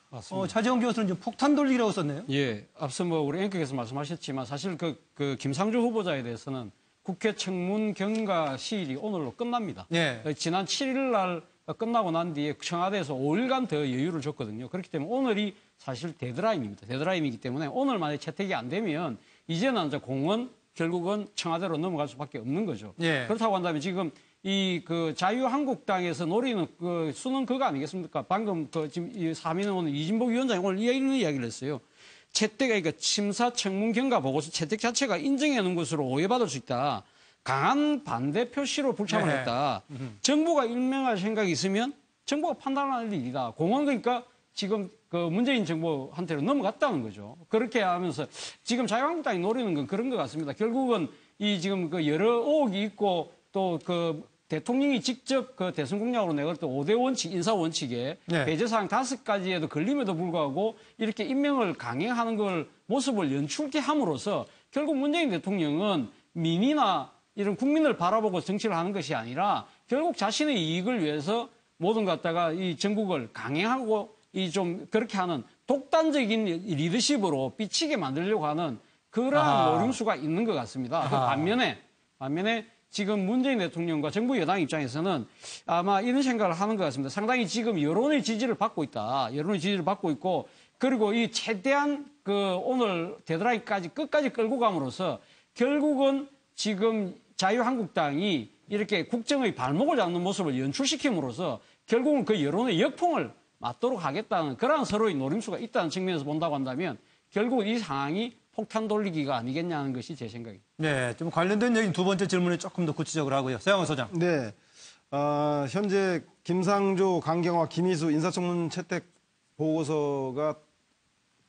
맞습니다. 차재원 교수는 좀 폭탄 돌리기라고 썼네요. 예, 앞서 우리 앵커께서 말씀하셨지만 사실 그 김상조 후보자에 대해서는 국회 청문 경과 시일이 오늘로 끝납니다. 예. 지난 7일 날 끝나고 난 뒤에 청와대에서 5일간 더 여유를 줬거든요. 그렇기 때문에 오늘이 사실 데드라인입니다. 데드라인이기 때문에 오늘 만에 채택이 안 되면 이제는 이제 공은 결국은 청와대로 넘어갈 수밖에 없는 거죠. 예. 그렇다고 한다면 지금 자유한국당에서 노리는 수는 그거 아니겠습니까? 방금 지금 이 사민은 오늘 이진복 위원장이 오늘 이런 이야기를 했어요. 그러니까 심사 청문 경과 보고서 채택 자체가 인정해 놓은 것으로 오해받을 수 있다. 강한 반대 표시로 불참을 네. 했다. 정부가 일명할 생각이 있으면 정부가 판단할 일이다. 공은 그러니까 지금 문재인 정부한테로 넘어갔다는 거죠. 그렇게 하면서 지금 자유한국당이 노리는 건 그런 것 같습니다. 결국은 지금 여러 의혹이 있고 또 대통령이 직접 대선 공약으로 내걸 때 5대 원칙, 인사 원칙에 네. 배제사항 5가지에도 걸림에도 불구하고 이렇게 임명을 강행하는 걸 모습을 연출케 함으로써 결국 문재인 대통령은 민이나 이런 국민을 바라보고 정치를 하는 것이 아니라 결국 자신의 이익을 위해서 모든 갖다가 이 전국을 강행하고 좀 그렇게 하는 독단적인 리더십으로 삐치게 만들려고 하는 그러한 노림수가 있는 것 같습니다. 그 반면에 지금 문재인 대통령과 정부 여당 입장에서는 아마 이런 생각을 하는 것 같습니다. 상당히 지금 여론의 지지를 받고 있다. 여론의 지지를 받고 있고 그리고 이 최대한 오늘 데드라인까지 끝까지 끌고 감으로써 결국은 지금 자유한국당이 이렇게 국정의 발목을 잡는 모습을 연출시킴으로써 결국은 그 여론의 역풍을 맞도록 하겠다는 그러한 서로의 노림수가 있다는 측면에서 본다고 한다면 결국 이 상황이 폭탄 돌리기가 아니겠냐는 것이 제 생각입니다. 네, 좀 관련된 얘기는 두 번째 질문에 조금 더 구체적으로 하고요. 서영원 소장. 네. 현재 김상조, 강경화, 김희수 인사청문 채택 보고서가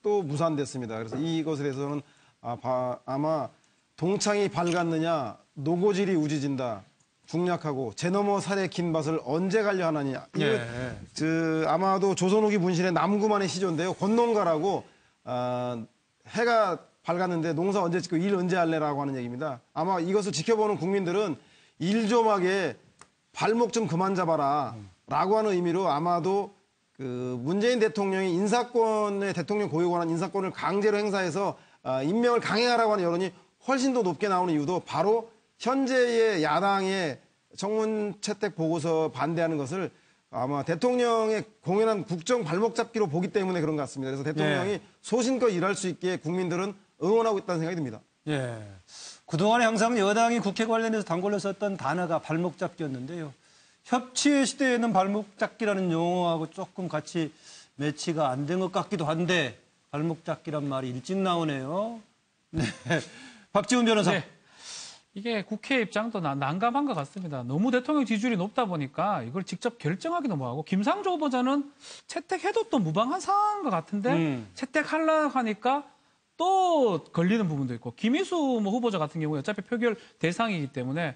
또 무산됐습니다. 그래서 이것에 대해서는 아마 동창이 밝았느냐, 노고질이 우지진다, 중략하고 제 너머 살의 긴 밭을 언제 가려 하느냐. 네. 아마도 조선 후기 문신의 남구만의 시조인데요. 권농가라고 해가 밝았는데 농사 언제 짓고 일 언제 할래라고 하는 얘기입니다. 아마 이것을 지켜보는 국민들은 일 좀 하게 발목 좀 그만 잡아라. 라고 하는 의미로 아마도 그 문재인 대통령이 인사권의 대통령 고유 권한 인사권을 강제로 행사해서 임명을 강행하라고 하는 여론이 훨씬 더 높게 나오는 이유도 바로 현재의 야당의 청문 채택 보고서 반대하는 것을 아마 대통령의 공연한 국정 발목 잡기로 보기 때문에 그런 것 같습니다. 그래서 대통령이 소신껏 일할 수 있게 국민들은 응원하고 있다는 생각이 듭니다. 예. 그동안에 항상 여당이 국회 관련해서 단골로 썼던 단어가 발목 잡기였는데요. 협치의 시대에는 발목 잡기라는 용어하고 조금 같이 매치가 안 된 것 같기도 한데 발목 잡기란 말이 일찍 나오네요. 네. 박지훈 변호사. 네. 이게 국회 입장도 난감한 것 같습니다. 너무 대통령 지지율이 높다 보니까 이걸 직접 결정하기도 뭐하고 김상조 후보자는 채택해도 또 무방한 상황인 것 같은데 채택하려고 하니까 또 걸리는 부분도 있고 김희수 후보자 같은 경우에 어차피 표결 대상이기 때문에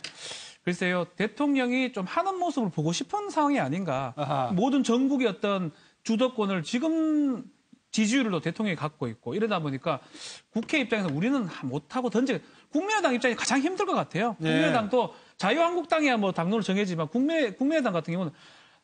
글쎄요 대통령이 좀 하는 모습을 보고 싶은 상황이 아닌가. 아하. 모든 전국의 어떤 주도권을 지금 지지율도 대통령이 갖고 있고 이러다 보니까 국회 입장에서 우리는 못하고 국민의당 입장이 가장 힘들 것 같아요. 네. 국민의당도 자유한국당이야 뭐 당론을 정해지만 국민의당 같은 경우는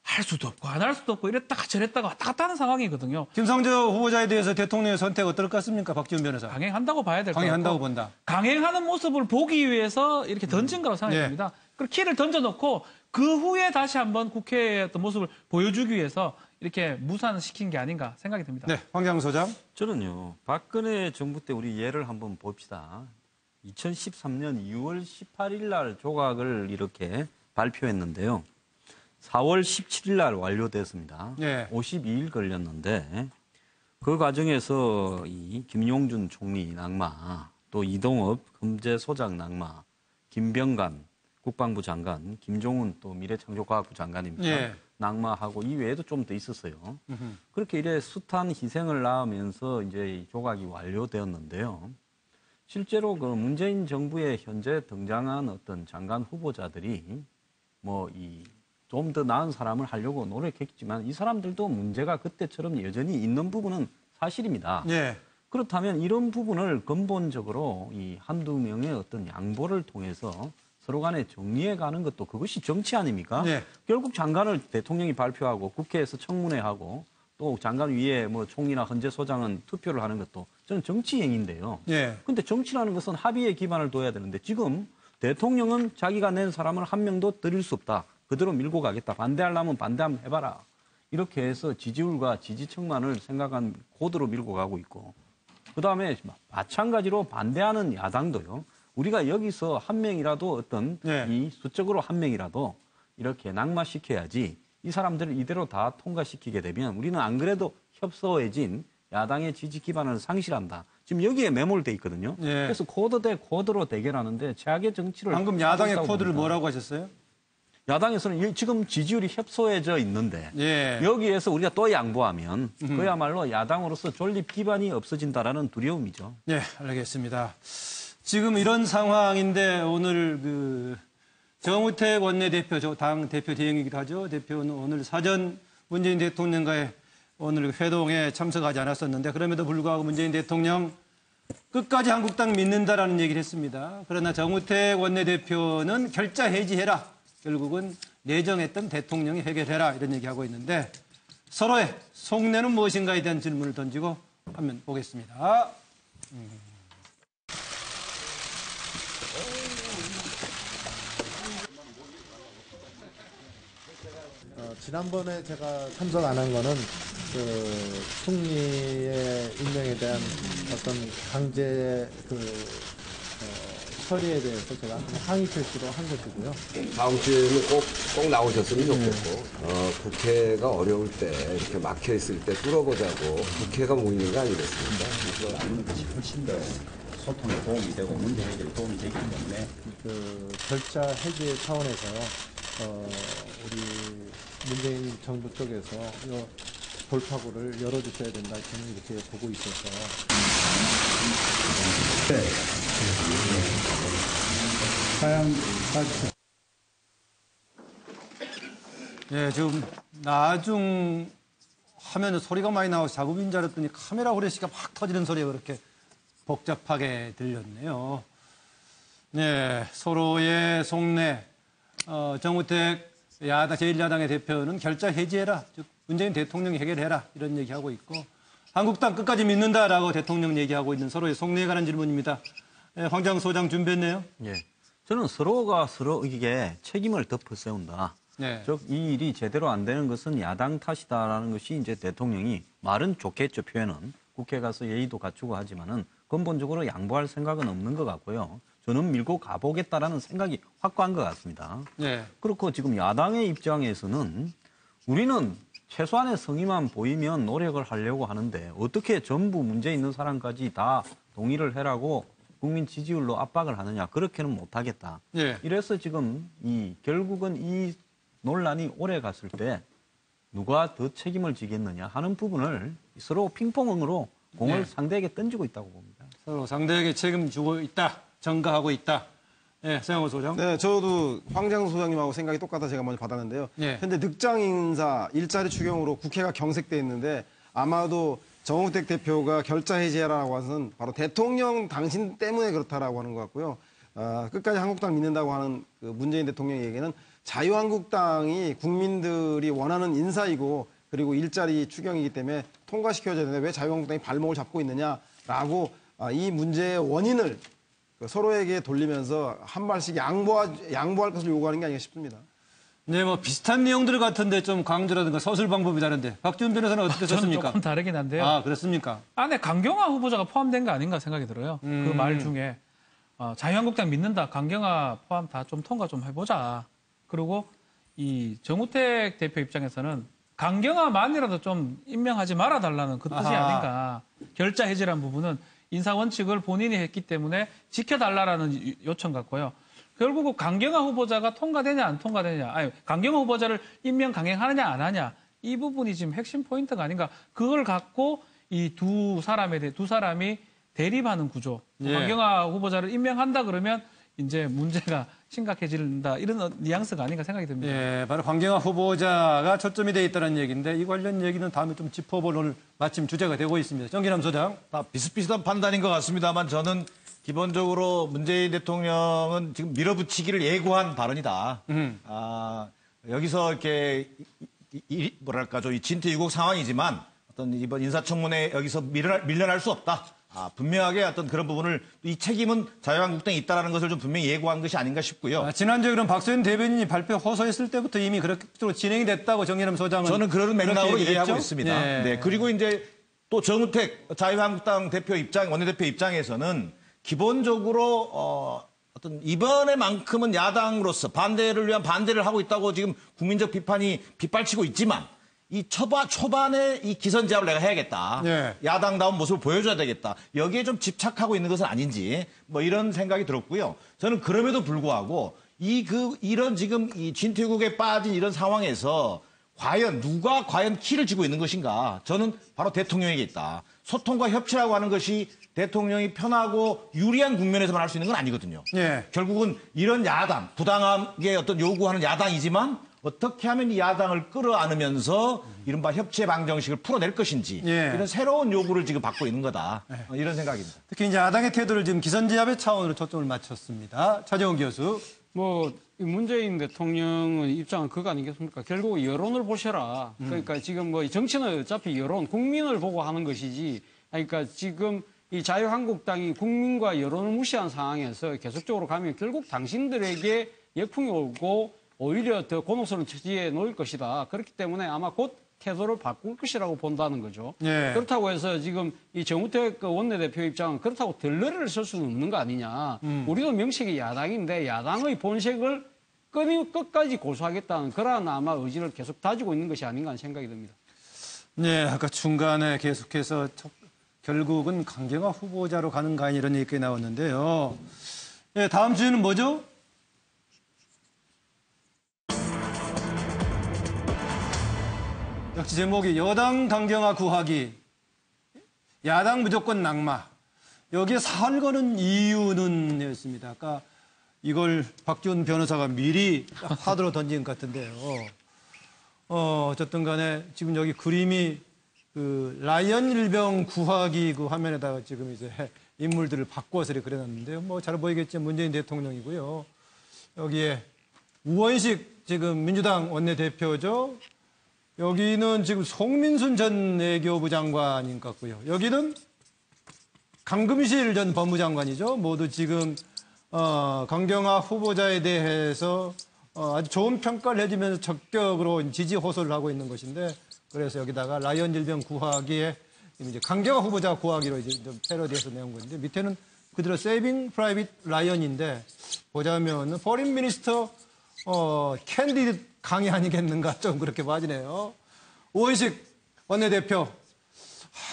할 수도 없고 안 할 수도 없고 이랬다가 저랬다가 왔다 갔다 하는 상황이거든요. 김상조 후보자에 대해서 대통령의 선택 어떨 것 같습니까? 박지훈 변호사. 강행한다고 봐야 될 것 같고. 강행한다고 본다. 강행하는 모습을 보기 위해서 이렇게 던진 거라고 생각이 듭니다. 그리고 키를 던져놓고 그 후에 다시 한번 국회의 어떤 모습을 보여주기 위해서 이렇게 무산시킨 게 아닌가 생각이 듭니다. 네, 황경 소장. 저는요, 박근혜 정부 때 우리 예를 한번 봅시다. 2013년 2월 18일 날 조각을 이렇게 발표했는데요. 4월 17일 날 완료됐습니다. 네. 52일 걸렸는데 그 과정에서 이 김용준 총리 낙마, 또 이동업 금제소장 낙마, 김병관 국방부 장관, 김종훈 또 미래창조과학부 장관입니다. 예. 낙마하고 이외에도 좀 더 있었어요. 그렇게 이래 숱한 희생을 낳으면서 이제 이 조각이 완료되었는데요. 실제로 그 문재인 정부의 현재 등장한 어떤 장관 후보자들이 뭐 좀 더 나은 사람을 하려고 노력했지만 이 사람들도 문제가 그때처럼 여전히 있는 부분은 사실입니다. 예. 그렇다면 이런 부분을 근본적으로 이 한두 명의 어떤 양보를 통해서 서로 간에 정리해 가는 것도 그것이 정치 아닙니까? 네. 결국 장관을 대통령이 발표하고 국회에서 청문회하고 또 장관 위에 뭐 총리나 헌재소장은 투표를 하는 것도 저는 정치 행위인데요. 예. 근데 정치라는 것은 합의에 기반을 둬야 되는데 지금 대통령은 자기가 낸 사람을 한 명도 드릴 수 없다. 그대로 밀고 가겠다. 반대하려면 반대 한번 해봐라. 이렇게 해서 지지율과 지지층만을 생각한 코드로 밀고 가고 있고 그다음에 마찬가지로 반대하는 야당도요. 우리가 여기서 한 명이라도 어떤 네. 이 수적으로 한 명이라도 이렇게 낙마시켜야지 이 사람들을 이대로 다 통과시키게 되면 우리는 안 그래도 협소해진 야당의 지지 기반을 상실한다. 지금 여기에 매몰돼 있거든요. 네. 그래서 코드 대 코드로 대결하는데 최악의 정치를 방금 하고 야당의 있다고 코드를 봅니다. 뭐라고 하셨어요? 야당에서는 지금 지지율이 협소해져 있는데 예. 여기에서 우리가 또 양보하면 그야말로 야당으로서 존립 기반이 없어진다라는 두려움이죠. 네, 알겠습니다. 지금 이런 상황인데 오늘 정우택 원내대표, 당 대표 대행이기도 하죠. 대표는 오늘 사전 문재인 대통령과의 오늘 회동에 참석하지 않았었는데 그럼에도 불구하고 문재인 대통령 끝까지 한국당 믿는다라는 얘기를 했습니다. 그러나 정우택 원내대표는 결자 해지해라. 결국은 내정했던 대통령이 해결해라 이런 얘기하고 있는데 서로의 속내는 무엇인가에 대한 질문을 던지고 한번 보겠습니다. 지난번에 제가 참석 안 한 거는 그 총리의 임명에 대한 어떤 강제 처리에 대해서 제가 항의 표시로 한 것이고요. 다음 주에는 꼭 나오셨으면 좋겠고 국회가 어려울 때 이렇게 막혀 있을 때 뚫어보자고 국회가 모이는 거 아니겠습니까? 나누는 것이 훨씬 더 소통에 도움이 되고 문제 해결에 도움이 되기 때문에 그 결자 해제 차원에서 우리 문재인 정부 쪽에서 이 돌파구를 열어주셔야 된다 저는 이렇게 보고 있어서. 예, 지금 나중 화면에 소리가 많이 나와서 작업인 줄 알았더니 카메라 후레쉬가 막 터지는 소리가 그렇게 복잡하게 들렸네요. 네, 서로의 속내, 정우택 야당, 제1야당의 대표는 결자 해지해라. 즉 문재인 대통령이 해결해라. 이런 얘기하고 있고 한국당 끝까지 믿는다라고 대통령 얘기하고 있는 서로의 속내에 관한 질문입니다. 황장 소장 준비했네요. 예. 저는 서로가 서로에게 책임을 덮어 세운다. 네. 즉, 이 일이 제대로 안 되는 것은 야당 탓이다라는 것이 이제 대통령이 말은 좋겠죠, 표현은. 국회 가서 예의도 갖추고 하지만은 근본적으로 양보할 생각은 없는 것 같고요. 저는 밀고 가보겠다라는 생각이 확고한 것 같습니다. 네. 그렇고 지금 야당의 입장에서는 우리는 최소한의 성의만 보이면 노력을 하려고 하는데 어떻게 전부 문제 있는 사람까지 다 동의를 해라고 국민 지지율로 압박을 하느냐. 그렇게는 못하겠다. 네. 이래서 지금 결국은 이 논란이 오래 갔을 때 누가 더 책임을 지겠느냐 하는 부분을 서로 핑퐁으로 공을 네. 상대에게 던지고 있다고 봅니다. 서로 상대에게 책임 주고 있다. 전가하고 있다. 네, 서영호 소장. 네, 저도 황장 소장님하고 생각이 똑같아 제가 먼저 받았는데요. 네. 현재 늑장 인사 일자리 추경으로 국회가 경색돼 있는데 아마도 정우택 대표가 결자 해지해라라고 하는 바로 대통령 당신 때문에 그렇다라고 하는 것 같고요. 끝까지 한국당 믿는다고 하는 그 문재인 대통령에게는 자유한국당이 국민들이 원하는 인사이고 그리고 일자리 추경이기 때문에 통과시켜줘야 되는데 왜 자유한국당이 발목을 잡고 있느냐라고 이 문제의 원인을 서로에게 돌리면서 한 발씩 양보할 것을 요구하는 게 아닌가 싶습니다. 네, 뭐 비슷한 내용들 같은데 좀 강조라든가 서술 방법이 다른데 박지원 변호사는 어떻게 저는 썼습니까? 조금 다르긴 한데요. 아, 그렇습니까? 안에 강경화 후보자가 포함된 거 아닌가 생각이 들어요. 그 말 중에 자유한국당 믿는다. 강경화 포함 다 좀 통과 좀 해보자. 그리고 이 정우택 대표 입장에서는 강경화만이라도 좀 임명하지 말아달라는 그 뜻이 아닌가. 결자 해지란 부분은 인사 원칙을 본인이 했기 때문에 지켜달라는 요청 같고요. 결국 강경화 후보자가 통과되냐 안 통과되냐, 아니 강경화 후보자를 임명 강행하느냐 안 하냐 이 부분이 지금 핵심 포인트가 아닌가. 그걸 갖고 이 두 사람이 대립하는 구조. 예. 강경화 후보자를 임명한다 그러면 이제 문제가 심각해진다 이런 뉘앙스가 아닌가 생각이 듭니다. 예, 바로 강경화 후보자가 초점이 돼 있다는 얘기인데 이 관련 얘기는 다음에 좀 짚어볼 오늘 마침 주제가 되고 있습니다. 정기남 소장. 다 비슷비슷한 판단인 것 같습니다만 저는 기본적으로 문재인 대통령은 지금 밀어붙이기를 예고한 발언이다. 여기서 이렇게 뭐랄까 좀 진퇴유곡 상황이지만 어떤 이번 인사청문회 여기서 밀려날 수 없다. 분명하게 어떤 그런 부분을 이 책임은 자유한국당에 있다라는 것을 좀 분명히 예고한 것이 아닌가 싶고요. 지난주에 그럼 박수현 대변인이 발표 호소했을 때부터 이미 그렇게 진행이 됐다고 정기남 소장은 저는 그런 맥락으로 이해하고 했죠? 있습니다. 예. 네. 그리고 이제 또 정우택 자유한국당 원내대표 입장에서는 기본적으로 어떤 이번에만큼은 야당으로서 반대를 위한 반대를 하고 있다고 지금 국민적 비판이 빗발치고 있지만 이 초반에 이 기선제압을 내가 해야겠다. 네. 야당다운 모습을 보여줘야 되겠다. 여기에 좀 집착하고 있는 것은 아닌지 뭐 이런 생각이 들었고요. 저는 그럼에도 불구하고 이런 지금 이 진퇴국에 빠진 이런 상황에서 누가 과연 키를 쥐고 있는 것인가? 저는 바로 대통령에게 있다. 소통과 협치라고 하는 것이 대통령이 편하고 유리한 국면에서만 할 수 있는 건 아니거든요. 예. 결국은 이런 야당, 부당하게 어떤 요구하는 야당이지만 어떻게 하면 이 야당을 끌어안으면서 이른바 협치의 방정식을 풀어낼 것인지 예. 이런 새로운 요구를 지금 받고 있는 거다. 이런 생각입니다. 특히 이제 야당의 태도를 지금 기선제압의 차원으로 초점을 맞췄습니다. 차재원 교수. 문재인 대통령의 입장은 그거 아니겠습니까? 결국 여론을 보셔라. 그러니까 지금 정치는 어차피 국민을 보고 하는 것이지. 그러니까 지금 이 자유한국당이 국민과 여론을 무시한 상황에서 계속적으로 가면 결국 당신들에게 역풍이 오고 오히려 더 곤혹스러운 처지에 놓일 것이다. 그렇기 때문에 아마 곧 태도를 바꿀 것이라고 본다는 거죠. 예. 그렇다고 해서 지금 이 정우택 원내대표 입장은 그렇다고 덜러리를 쓸 수는 없는 거 아니냐. 우리도 명식이 야당인데 야당의 본색을 끝까지 고수하겠다는 그러한 아마 의지를 계속 다지고 있는 것이 아닌가 하는 생각이 듭니다. 네, 아까 중간에 계속해서 결국은 강경화 후보자로 가는가 이런 얘기가 나왔는데요. 네, 다음 주제는 뭐죠? 역시 제목이 여당 강경화 구하기, 야당 무조건 낙마. 여기에 사활 거는 이유는 였습니다. 아까 이걸 박지원 변호사가 미리 화두로 던진 것 같은데요. 어쨌든 간에 지금 여기 그림이 그 라이언 일병 구하기 그 화면에다가 지금 이제 인물들을 바꿔서 이렇게 그려놨는데요. 뭐 잘 보이겠지만 문재인 대통령이고요. 여기에 우원식 지금 민주당 원내대표죠. 여기는 지금 송민순 전 외교부 장관인 것 같고요. 여기는 강금실 전 법무장관이죠. 모두 지금 강경화 후보자에 대해서 아주 좋은 평가를 해주면서 적격으로 지지 호소를 하고 있는 것인데, 그래서 여기다가 라이언 질병 구하기에 이제 강경화 후보자 구하기로 이제 좀 패러디해서 내온 건데, 밑에는 그대로 세이빙 프라이빗 라이언인데, 보자면 포린 미니스터 캔디드 강이 아니겠는가 좀 그렇게 봐지네요. 우원식 원내대표,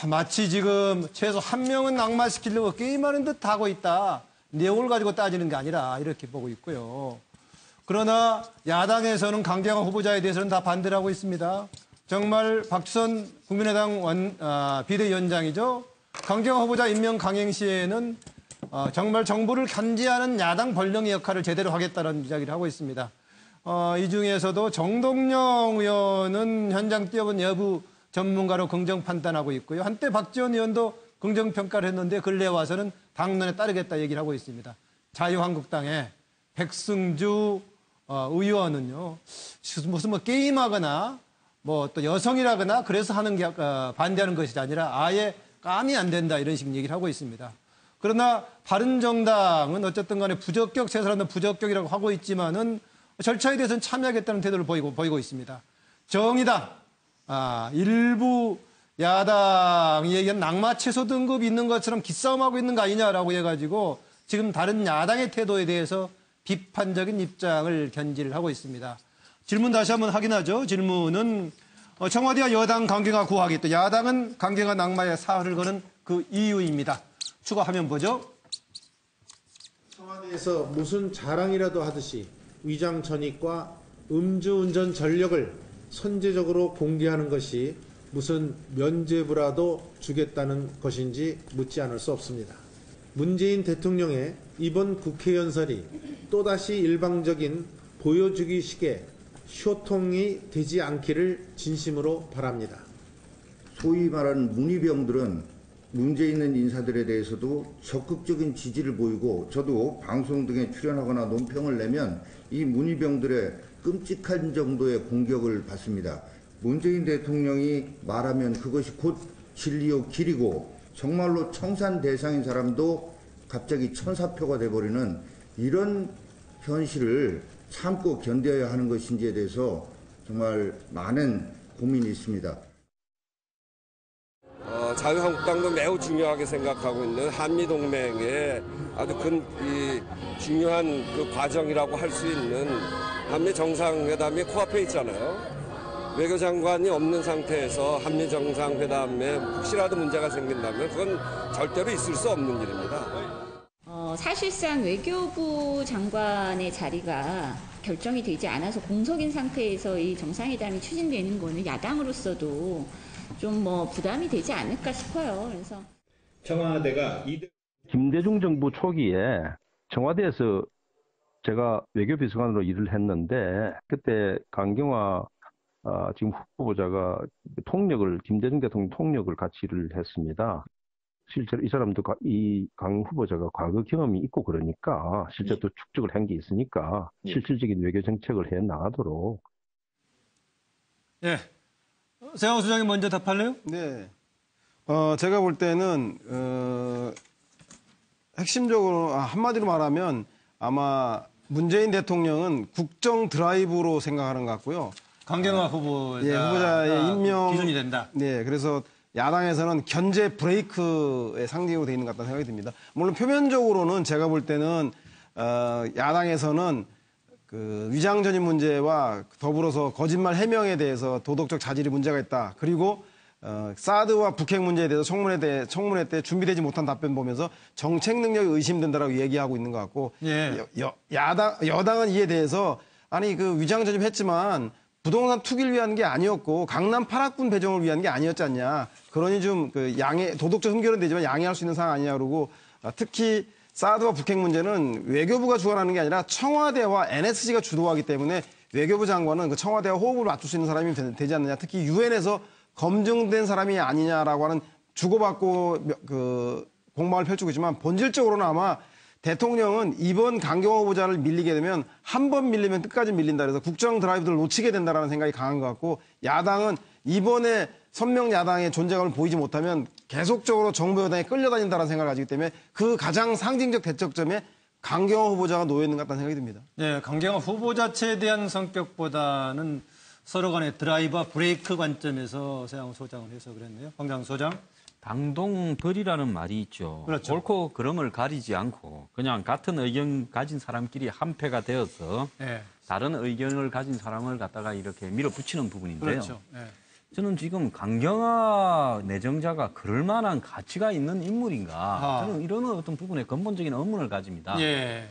마치 지금 최소 한 명은 낙마시키려고 게임하는 듯 하고 있다. 내용을 가지고 따지는 게 아니라 이렇게 보고 있고요. 그러나 야당에서는 강경화 후보자에 대해서는 다 반대를 하고 있습니다. 정말 박주선 국민의당 비대위원장이죠. 강경화 후보자 임명 강행 시에는 정말 정부를 견제하는 야당 벌렁이 역할을 제대로 하겠다는 이야기를 하고 있습니다. 이 중에서도 정동영 의원은 현장 뛰어본 여부 전문가로 긍정 판단하고 있고요. 한때 박지원 의원도 긍정 평가를 했는데 근래 와서는 당론에 따르겠다 얘기를 하고 있습니다. 자유한국당의 백승주 의원은요, 무슨 뭐 게임하거나 뭐 또 여성이라거나 그래서 하는 게 반대하는 것이 아니라 아예 감이 안 된다 이런 식 얘기를 하고 있습니다. 그러나 바른정당은 어쨌든 간에 부적격, 세 사람은 부적격이라고 하고 있지만은 절차에 대해서는 참여하겠다는 태도를 보이고 있습니다. 정의당, 일부 야당이 얘기한 낙마 최소 등급이 있는 것처럼 기싸움하고 있는 거 아니냐라고 해가지고 지금 다른 야당의 태도에 대해서 비판적인 입장을 견지를 하고 있습니다. 질문 다시 한번 확인하죠. 질문은 청와대와 여당 강경화 구하기, 또 야당은 강경화 낙마에 사활을 거는 그 이유입니다. 추가 화면 보죠. 청와대에서 무슨 자랑이라도 하듯이 위장 전입과 음주운전 전력을 선제적으로 공개하는 것이 무슨 면죄부라도 주겠다는 것인지 묻지 않을 수 없습니다. 문재인 대통령의 이번 국회 연설이 또다시 일방적인 보여주기식의 쇼통이 되지 않기를 진심으로 바랍니다. 소위 말하는 문희병들은 문제 있는 인사들에 대해서도 적극적인 지지를 보이고, 저도 방송 등에 출연하거나 논평을 내면 이 문희병들의 끔찍한 정도의 공격을 받습니다. 문재인 대통령이 말하면 그것이 곧 진리요 길이고, 정말로 청산 대상인 사람도 갑자기 천사표가 돼버리는 이런 현실을 참고 견뎌야 하는 것인지에 대해서 정말 많은 고민이 있습니다. 자유한국당도 매우 중요하게 생각하고 있는 한미동맹의 아주 중요한 그 과정이라고 할 수 있는 한미 정상회담이 코앞에 있잖아요. 외교장관이 없는 상태에서 한미 정상회담에 혹시라도 문제가 생긴다면 그건 절대로 있을 수 없는 일입니다. 사실상 외교부 장관의 자리가 결정이 되지 않아서 공석인 상태에서 이 정상회담이 추진되는 거는 야당으로서도 좀 부담이 되지 않을까 싶어요. 그래서 청와대가 김대중 정부 초기에 청와대에서 제가 외교비서관으로 일을 했는데, 그때 강경화 지금 후보자가 김대중 대통령 통역을 같이 일을 했습니다. 실제로 이 사람도 이 강 후보자가 과거 경험이 있고 그러니까 실제 또 축적을 한 게 있으니까 실질적인 외교 정책을 해 나가도록. 예. 세영 수장이 먼저 답할래요? 네. 제가 볼 때는 핵심적으로 한마디로 말하면 아마 문재인 대통령은 국정 드라이브로 생각하는 것 같고요. 강경화 후보자의 임명 기준이 된다. 네, 그래서 야당에서는 견제 브레이크의 상징으로 되어 있는 것 같다는 생각이 듭니다. 물론 표면적으로는 제가 볼 때는 야당에서는 그 위장 전입 문제와 더불어서 거짓말 해명에 대해서 도덕적 자질이 문제가 있다. 그리고 사드와 북핵 문제에 대해서 청문회 때 준비되지 못한 답변 보면서 정책 능력이 의심된다라고 얘기하고 있는 것 같고, 여당은 이에 대해서 아니 그 위장 전입했지만 부동산 투기를 위한 게 아니었고 강남 8학군 배정을 위한 게 아니었지 않냐. 그러니 좀 그 도덕적 흠결은 되지만 양해할 수 있는 상황 아니냐 그러고, 특히 사드와 북핵 문제는 외교부가 주관하는 게 아니라 청와대와 NSC가 주도하기 때문에 외교부 장관은 그 청와대와 호흡을 맞출 수 있는 사람이 되지 않느냐. 특히 유엔에서 검증된 사람이 아니냐라고 하는 주고받고 그 공방을 펼치고 있지만, 본질적으로는 아마 대통령은 이번 강경화 후보자를 밀리게 되면 한 번 밀리면 끝까지 밀린다 그래서 국정 드라이브를 놓치게 된다라는 생각이 강한 것 같고 야당은 이번에 선명 야당의 존재감을 보이지 못하면 계속적으로 정부 여당에 끌려다닌다는 생각을 가지기 때문에 그 가장 상징적 대척점에 강경화 후보자가 놓여 있는 것 같다는 생각이 듭니다. 네, 강경화 후보 자체에 대한 성격보다는 서로 간의 드라이브와 브레이크 관점에서 세양 소장을 해서 그랬네요. 황장 소장. 당동벌이라는 말이 있죠. 그렇죠. 옳고 그름을 가리지 않고 그냥 같은 의견 가진 사람끼리 한패가 되어서 네. 다른 의견을 가진 사람을 갖다가 이렇게 밀어붙이는 부분인데요. 그렇죠. 네. 저는 지금 강경화 내정자가 그럴 만한 가치가 있는 인물인가 저는 이런 어떤 부분에 근본적인 의문을 가집니다. 예.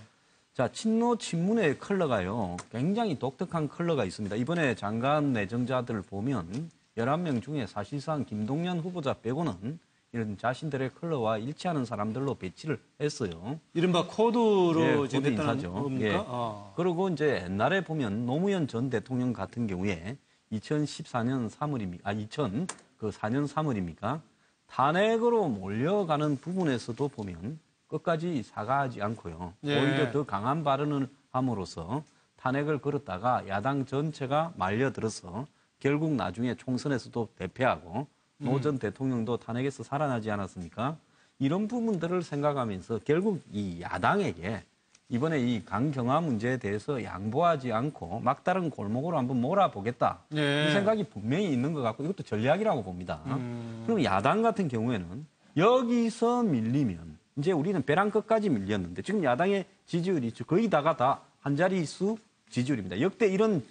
자, 친노 친문의 컬러가요. 굉장히 독특한 컬러가 있습니다. 이번에 장관 내정자들 보면 11명 중에 사실상 김동연 후보자 빼고는 이런 자신들의 컬러와 일치하는 사람들로 배치를 했어요. 이른바 코드로 코드 인사죠. 인사죠. 예. 그리고 이제 옛날에 보면 노무현 전 대통령 같은 경우에 2014년 3월입니까? 2004년 3월입니까? 탄핵으로 몰려가는 부분에서도 보면 끝까지 사과하지 않고요. 예. 오히려 더 강한 발언을 함으로써 탄핵을 걸었다가 야당 전체가 말려들어서 결국 나중에 총선에서도 대패하고 노 전 대통령도 탄핵에서 살아나지 않았습니까? 이런 부분들을 생각하면서 결국 이 야당에게 이번에 이 강경화 문제에 대해서 양보하지 않고 막다른 골목으로 한번 몰아보겠다. 예. 이 생각이 분명히 있는 것 같고 이것도 전략이라고 봅니다. 그럼 야당 같은 경우에는 여기서 밀리면 이제 우리는 벼랑 끝까지 밀렸는데 지금 야당의 지지율이 거의 다가 다 한 자릿수 지지율입니다. 역대 이런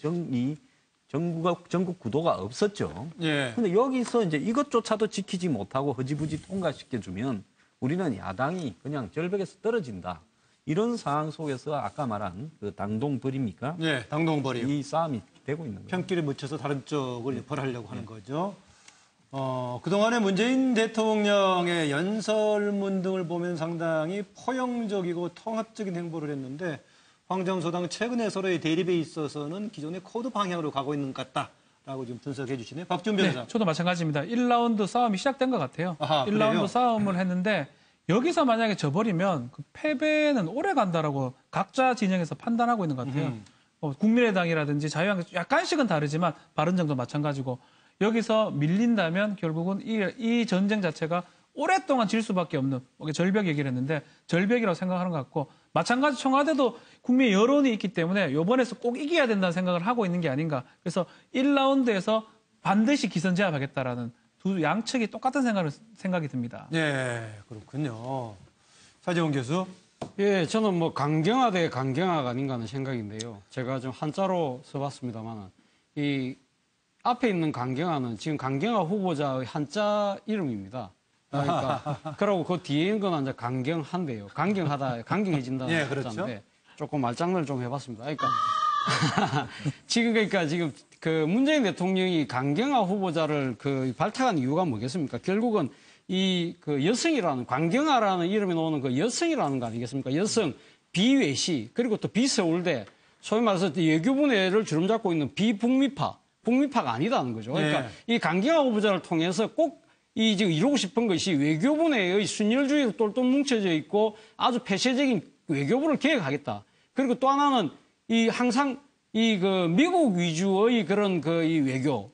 전국 구도가 없었죠. 예. 근데 여기서 이제 이것조차도 지키지 못하고 허지부지 통과시켜주면 우리는 야당이 그냥 절벽에서 떨어진다. 이런 상황 속에서 아까 말한 그 당동벌입니까? 예, 당동벌이요. 이 싸움이 되고 있는 거예요. 편끼를 묻혀서 다른 쪽을 벌하려고 하는 거죠. 그동안에 문재인 대통령의 연설문 등을 보면 상당히 포용적이고 통합적인 행보를 했는데 황정소당 최근에 서로의 대립에 있어서는 기존의 코드 방향으로 가고 있는 것 같다라고 지금 분석해 주시네요. 박준 변호사. 네, 저도 마찬가지입니다. 1라운드 싸움이 시작된 것 같아요. 아하, 1라운드 그래요? 싸움을 했는데 여기서 만약에 져버리면 그 패배는 오래 간다라고 각자 진영에서 판단하고 있는 것 같아요. 국민의당이라든지 자유한국당 약간씩은 다르지만 바른정도 마찬가지고 여기서 밀린다면 결국은 이 전쟁 자체가 오랫동안 질 수밖에 없는 절벽 얘기를 했는데 절벽이라고 생각하는 것 같고 마찬가지 청와대도 국민의 여론이 있기 때문에 이번에서 꼭 이겨야 된다는 생각을 하고 있는 게 아닌가. 그래서 1라운드에서 반드시 기선제압하겠다라는 두 양측이 똑같은 생각이 듭니다. 예, 그렇군요. 차재원 교수. 예, 저는 뭐 강경화 대 강경화가 아닌가 하는 생각인데요. 제가 좀 한자로 써봤습니다만 이 앞에 있는 강경화는 지금 강경화 후보자의 한자 이름입니다. 그러니까 그러고 그 뒤에 있는 건 이제 강경한데요. 강경하다, 강경해진다는 예, 그렇죠. 한자인데 조금 말장난을 좀 해봤습니다. 그러니까 지금 그 문재인 대통령이 강경화 후보자를 그 발탁한 이유가 뭐겠습니까? 결국은 이 그 여성이라는 강경화라는 이름이 나오는 그 여성이라는 거 아니겠습니까? 여성 비외시 그리고 또 비서울대 소위 말해서 외교부내를 주름잡고 있는 북미파가 아니다는 거죠. 그러니까 이 강경화 후보자를 통해서 꼭 이 지금 이루고 싶은 것이 외교부 내의 순혈주의로 똘똘 뭉쳐져 있고 아주 폐쇄적인 외교부를 개혁하겠다. 그리고 또 하나는 이 항상 이 그 미국 위주의 그런 그 이 외교,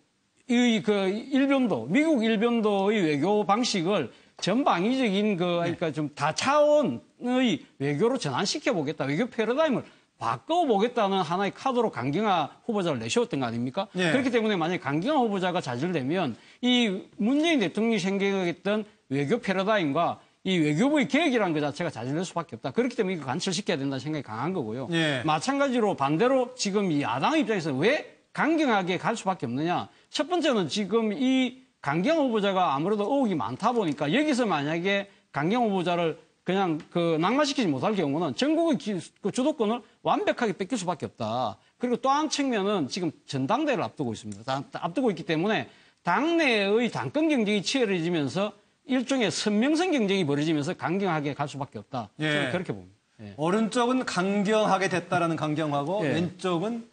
이 그 일변도, 미국 일변도의 외교 방식을 전방위적인 그러니까 좀 다차원의 외교로 전환시켜 보겠다. 외교 패러다임을 바꿔보겠다는 하나의 카드로 강경화 후보자를 내세웠던 거 아닙니까? 예. 그렇기 때문에 만약에 강경화 후보자가 좌절되면 이 문재인 대통령이 생각했던 외교 패러다임과 이 외교부의 계획이라는 것 자체가 좌절될 수밖에 없다. 그렇기 때문에 이거 관철시켜야 된다는 생각이 강한 거고요. 예. 마찬가지로 반대로 지금 이 야당 입장에서 왜 강경하게 갈 수밖에 없느냐. 첫 번째는 지금 이 강경화 후보자가 아무래도 의혹이 많다 보니까 여기서 만약에 강경화 후보자를 그냥 그 낙마시키지 못할 경우는 전국의 그 주도권을 완벽하게 뺏길 수밖에 없다. 그리고 또 한 측면은 지금 전당대회를 앞두고 있습니다. 앞두고 있기 때문에 당내의 당권 경쟁이 치열해지면서 일종의 선명성 경쟁이 벌어지면서 강경하게 갈 수밖에 없다. 예. 저는 그렇게 봅니다. 예. 오른쪽은 강경하게 됐다라는 강경하고 예. 왼쪽은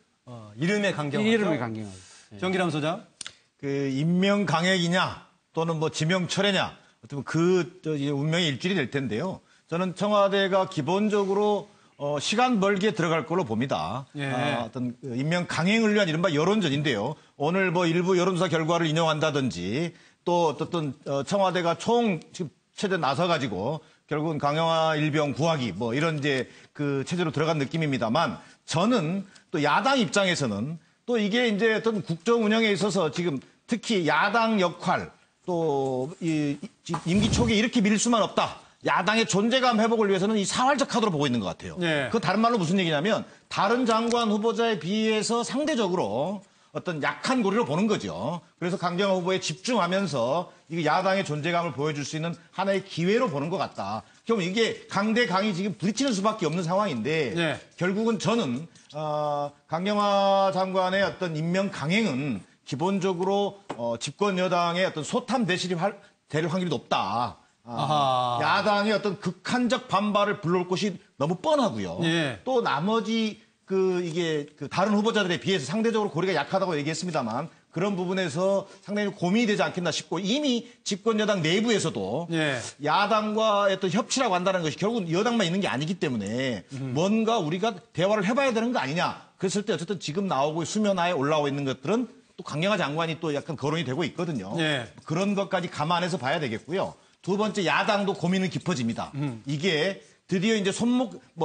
이름의 강경하죠. 이름의 강경하죠. 예. 정기람 소장. 그 임명 강액이냐 또는 뭐 지명 철회냐 어떻게 그 운명의 일줄이 될 텐데요. 저는 청와대가 기본적으로 시간 벌기에 들어갈 걸로 봅니다. 예. 어떤 임명 강행을 위한 이른바 여론전인데요. 오늘 뭐 일부 여론조사 결과를 인용한다든지 또 어떤 청와대가 지금 체제 나서가지고 결국은 강영화 일병 구하기 뭐 이런 이제 그 체제로 들어간 느낌입니다만 저는 또 야당 입장에서는 또 이게 이제 어떤 국정 운영에 있어서 지금 특히 야당 역할 또 임기 초기에 이렇게 밀 수만 없다. 야당의 존재감 회복을 위해서는 이 사활적 카드로 보고 있는 것 같아요. 네. 그 다른 말로 무슨 얘기냐면 다른 장관 후보자에 비해서 상대적으로 어떤 약한 고리로 보는 거죠. 그래서 강경화 후보에 집중하면서 이게 야당의 존재감을 보여줄 수 있는 하나의 기회로 보는 것 같다. 그럼 이게 강대강이 지금 부딪히는 수밖에 없는 상황인데 네. 결국은 저는 강경화 장관의 어떤 임명 강행은 기본적으로 집권 여당의 어떤 소탐 대실이 될 확률이 높다. 야당의 어떤 극한적 반발을 불러올 것이 너무 뻔하고요. 예. 또 나머지 이게 다른 후보자들에 비해서 상대적으로 고리가 약하다고 얘기했습니다만 그런 부분에서 상당히 고민이 되지 않겠나 싶고 이미 집권 여당 내부에서도 예. 야당과의 어떤 협치라고 한다는 것이 결국은 여당만 있는 게 아니기 때문에 뭔가 우리가 대화를 해봐야 되는 거 아니냐. 그랬을 때 어쨌든 지금 나오고 수면하에 올라오고 있는 것들은 또 강경화 장관이 또 약간 거론이 되고 있거든요. 예. 그런 것까지 감안해서 봐야 되겠고요. 두 번째 야당도 고민은 깊어집니다. 이게 드디어 이제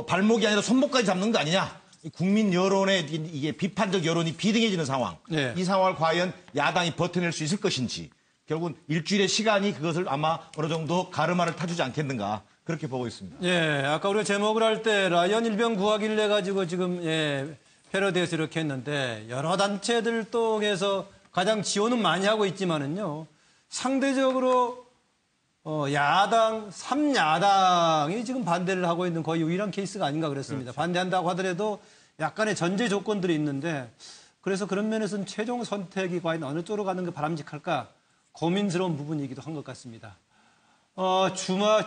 발목이 아니라 손목까지 잡는 거 아니냐. 국민 여론의 이게 비판적 여론이 비등해지는 상황. 네. 이 상황을 과연 야당이 버텨낼 수 있을 것인지. 결국은 일주일의 시간이 그것을 아마 어느 정도 가르마를 타주지 않겠는가. 그렇게 보고 있습니다. 예, 아까 우리가 제목을 할 때 라이언 일병 구하기를 해가지고 지금 패러디에서 이렇게 했는데 여러 단체들 통해서 가장 지원은 많이 하고 있지만은요. 상대적으로 야당, 3야당이 지금 반대를 하고 있는 거의 유일한 케이스가 아닌가 그렇습니다. 그렇죠. 반대한다고 하더라도 약간의 전제 조건들이 있는데 그래서 그런 면에서는 최종 선택이 과연 어느 쪽으로 가는 게 바람직할까 고민스러운 부분이기도 한 것 같습니다.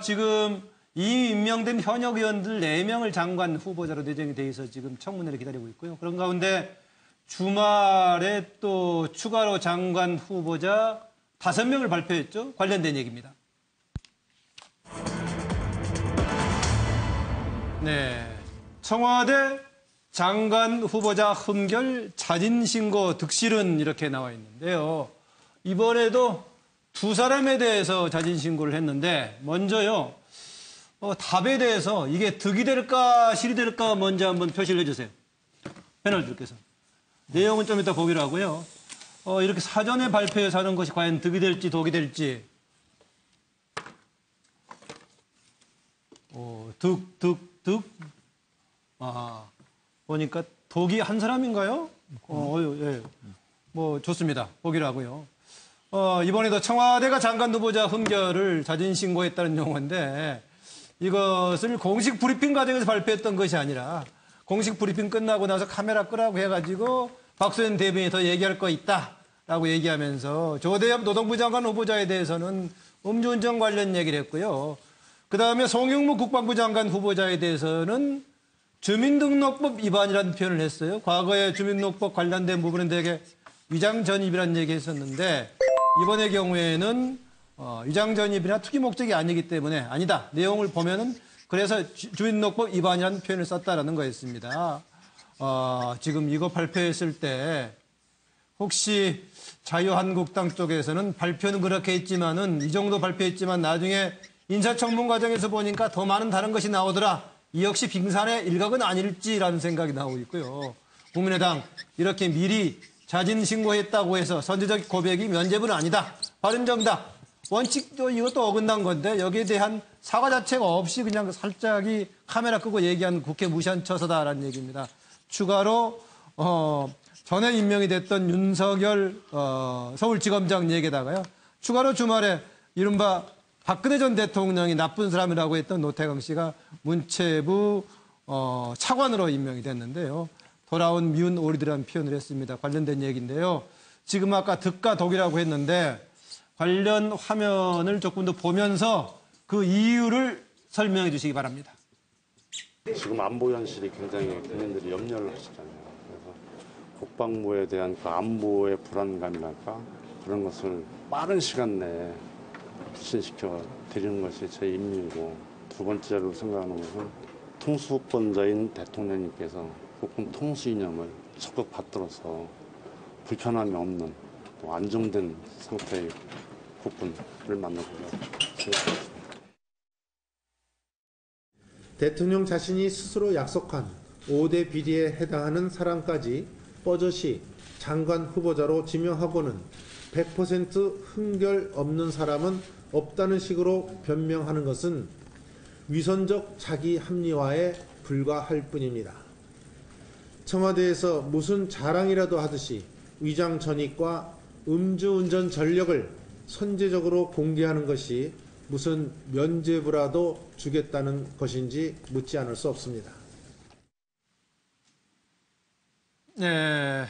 지금 이 임명된 현역 의원들 4명을 장관 후보자로 내정이 돼 있어 지금 청문회를 기다리고 있고요. 그런 가운데 주말에 또 추가로 장관 후보자 5명을 발표했죠. 관련된 얘기입니다. 네, 청와대 장관 후보자 흠결 자진 신고 득실은 이렇게 나와 있는데요. 이번에도 2사람에 대해서 자진 신고를 했는데 먼저요. 답에 대해서 이게 득이 될까 실이 될까 먼저 한번 표시를 해주세요. 패널들께서. 내용은 좀 이따 보기로 하고요. 이렇게 사전에 발표해서 하는 것이 과연 득이 될지 독이 될지. 득. 보니까 독이 한 사람인가요? 예. 뭐 좋습니다. 보기로 하고요. 이번에도 청와대가 장관 후보자 흠결을 자진 신고했다는 용어인데 이것을 공식 브리핑 과정에서 발표했던 것이 아니라 공식 브리핑 끝나고 나서 카메라 끄라고 해가지고 박수현 대변인이 더 얘기할 거 있다라고 얘기하면서 조대엽 노동부 장관 후보자에 대해서는 음주운전 관련 얘기를 했고요. 그다음에 송영무 국방부 장관 후보자에 대해서는 주민등록법 위반이라는 표현을 했어요. 과거에 주민등록법 관련된 부분은 되게 위장전입이라는 얘기 했었는데 이번의 경우에는 위장전입이나 투기 목적이 아니기 때문에 아니다. 내용을 보면은 그래서 주민등록법 위반이라는 표현을 썼다라는 거였습니다. 지금 이거 발표했을 때 혹시 자유한국당 쪽에서는 발표는 그렇게 했지만은 이 정도 발표했지만 나중에 인사청문 과정에서 보니까 더 많은 다른 것이 나오더라. 이 역시 빙산의 일각은 아닐지라는 생각이 나오고 있고요. 국민의당 이렇게 미리 자진 신고했다고 해서 선제적 고백이 면죄부는 아니다. 바른정당 원칙도 이것도 어긋난 건데 여기에 대한 사과 자체가 없이 그냥 살짝이 카메라 끄고 얘기한 국회 무시한 처사다라는 얘기입니다. 추가로 전에 임명이 됐던 윤석열 서울지검장 얘기에다가요. 추가로 주말에 이른바 박근혜 전 대통령이 나쁜 사람이라고 했던 노태강 씨가 문체부 차관으로 임명이 됐는데요. 돌아온 미운 오리들이라는 표현을 했습니다. 관련된 얘기인데요. 지금 아까 득과 독이라고 했는데 관련 화면을 조금 더 보면서 그 이유를 설명해 주시기 바랍니다. 지금 안보 현실이 굉장히 국민들이 염려를 하시잖아요. 그래서 국방부에 대한 그 안보의 불안감이랄까 그런 것을 빠른 시간 내에 불신시켜 드리는 것이 제 임무이고 두 번째로 생각하는 것은 통수권자인 대통령님께서 국군 통수 이념을 적극 받들어서 불편함이 없는 또 안정된 상태의 국군을 만나보려 생각합니다. 대통령 자신이 스스로 약속한 5대 비리에 해당하는 사람까지 뻐젓이 장관 후보자로 지명하고는 100% 흠결 없는 사람은 없다는 식으로 변명하는 것은 위선적 자기 합리화에 불과할 뿐입니다. 청와대에서 무슨 자랑이라도 하듯이 위장 전입과 음주운전 전력을 선제적으로 공개하는 것이 무슨 면죄부라도 주겠다는 것인지 묻지 않을 수 없습니다. 네.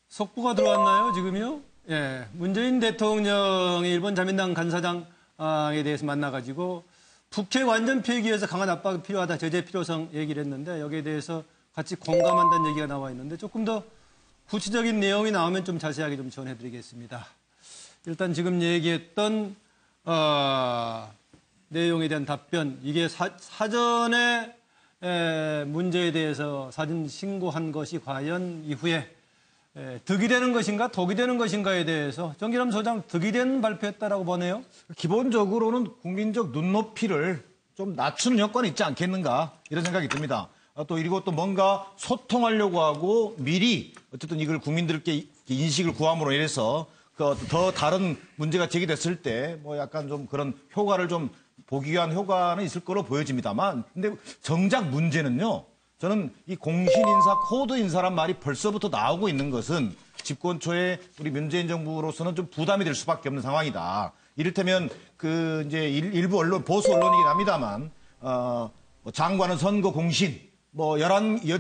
속보가 들어왔나요, 지금요? 예. 문재인 대통령이 일본 자민당 간사장에 대해서 만나가지고 북핵 완전 폐기에서 강한 압박이 필요하다, 제재 필요성 얘기를 했는데 여기에 대해서 같이 공감한다는 얘기가 나와 있는데 조금 더 구체적인 내용이 나오면 좀 자세하게 좀 전해드리겠습니다. 일단 지금 얘기했던 내용에 대한 답변, 이게 사전에 문제에 대해서 사전 신고한 것이 과연 이후에 득이 되는 것인가 독이 되는 것인가에 대해서 정기남 소장 득이 된 발표했다라고 보네요. 기본적으로는 국민적 눈높이를 좀 낮추는 효과는 있지 않겠는가 이런 생각이 듭니다. 또 그리고 또 뭔가 소통하려고 하고 미리 어쨌든 이걸 국민들께 인식을 구함으로 인해서 더 다른 문제가 제기됐을 때 뭐 약간 좀 그런 효과를 좀 보기 위한 효과는 있을 거로 보여집니다만, 근데 정작 문제는요, 저는 이 공신 인사, 코드 인사란 말이 벌써부터 나오고 있는 것은 집권 초에 우리 문재인 정부로서는 좀 부담이 될 수밖에 없는 상황이다. 이를테면 그 이제 일부 언론, 보수 언론이긴 합니다만, 장관은 선거 공신,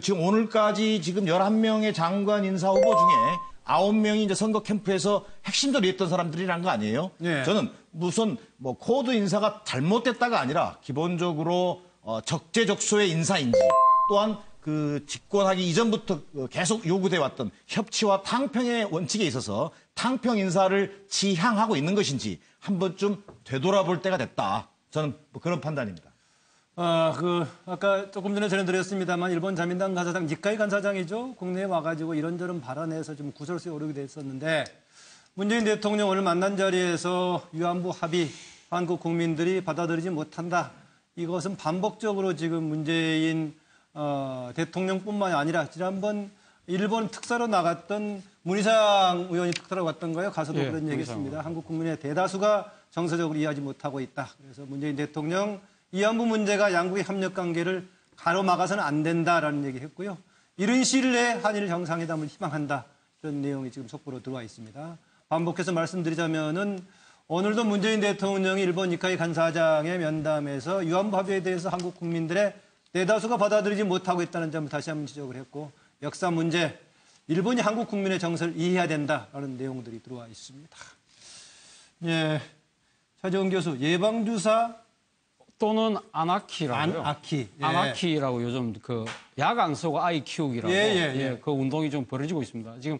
지금 오늘까지 지금 11명의 장관 인사 후보 중에 9명이 이제 선거 캠프에서 핵심적으로 했던 사람들이란 거 아니에요? 네. 저는 무슨 코드 인사가 잘못됐다가 아니라 기본적으로 적재적소의 인사인지 또한 그 집권하기 이전부터 계속 요구돼 왔던 협치와 탕평의 원칙에 있어서 탕평 인사를 지향하고 있는 것인지 한 번쯤 되돌아볼 때가 됐다. 저는 그런 판단입니다. 아까 조금 전에 전해드렸습니다만 일본 자민당 간사장, 니카이 간사장이죠. 국내에 와가지고 이런저런 발언해서 좀 구설수에 오르게 됐었는데 문재인 대통령 오늘 만난 자리에서 위안부 합의 한국 국민들이 받아들이지 못한다. 이것은 반복적으로 지금 문재인 대통령뿐만이 아니라 지난번 일본 특사로 나갔던 문희상 의원이 특사로 갔던 거예요. 가서도 그런 얘기했습니다. 한국 국민의 대다수가 정서적으로 이해하지 못하고 있다. 그래서 문재인 대통령 위안부 문제가 양국의 협력 관계를 가로막아서는 안 된다라는 얘기했고요. 이른 시일 내에 한일 정상회담을 희망한다. 이런 내용이 지금 속보로 들어와 있습니다. 반복해서 말씀드리자면은 오늘도 문재인 대통령이 일본 니카이 간사장의 면담에서 위안부 합의에 대해서 한국 국민들의 대다수가 받아들이지 못하고 있다는 점을 다시 한번 지적을 했고 역사 문제, 일본이 한국 국민의 정서를 이해해야 된다라는 내용들이 들어와 있습니다. 예, 차재훈 교수, 예방주사 또는 아나키라고요. 아나키라고 요즘 그 약 안 쓰고 아이 키우기라고 그 운동이 좀 벌어지고 있습니다. 지금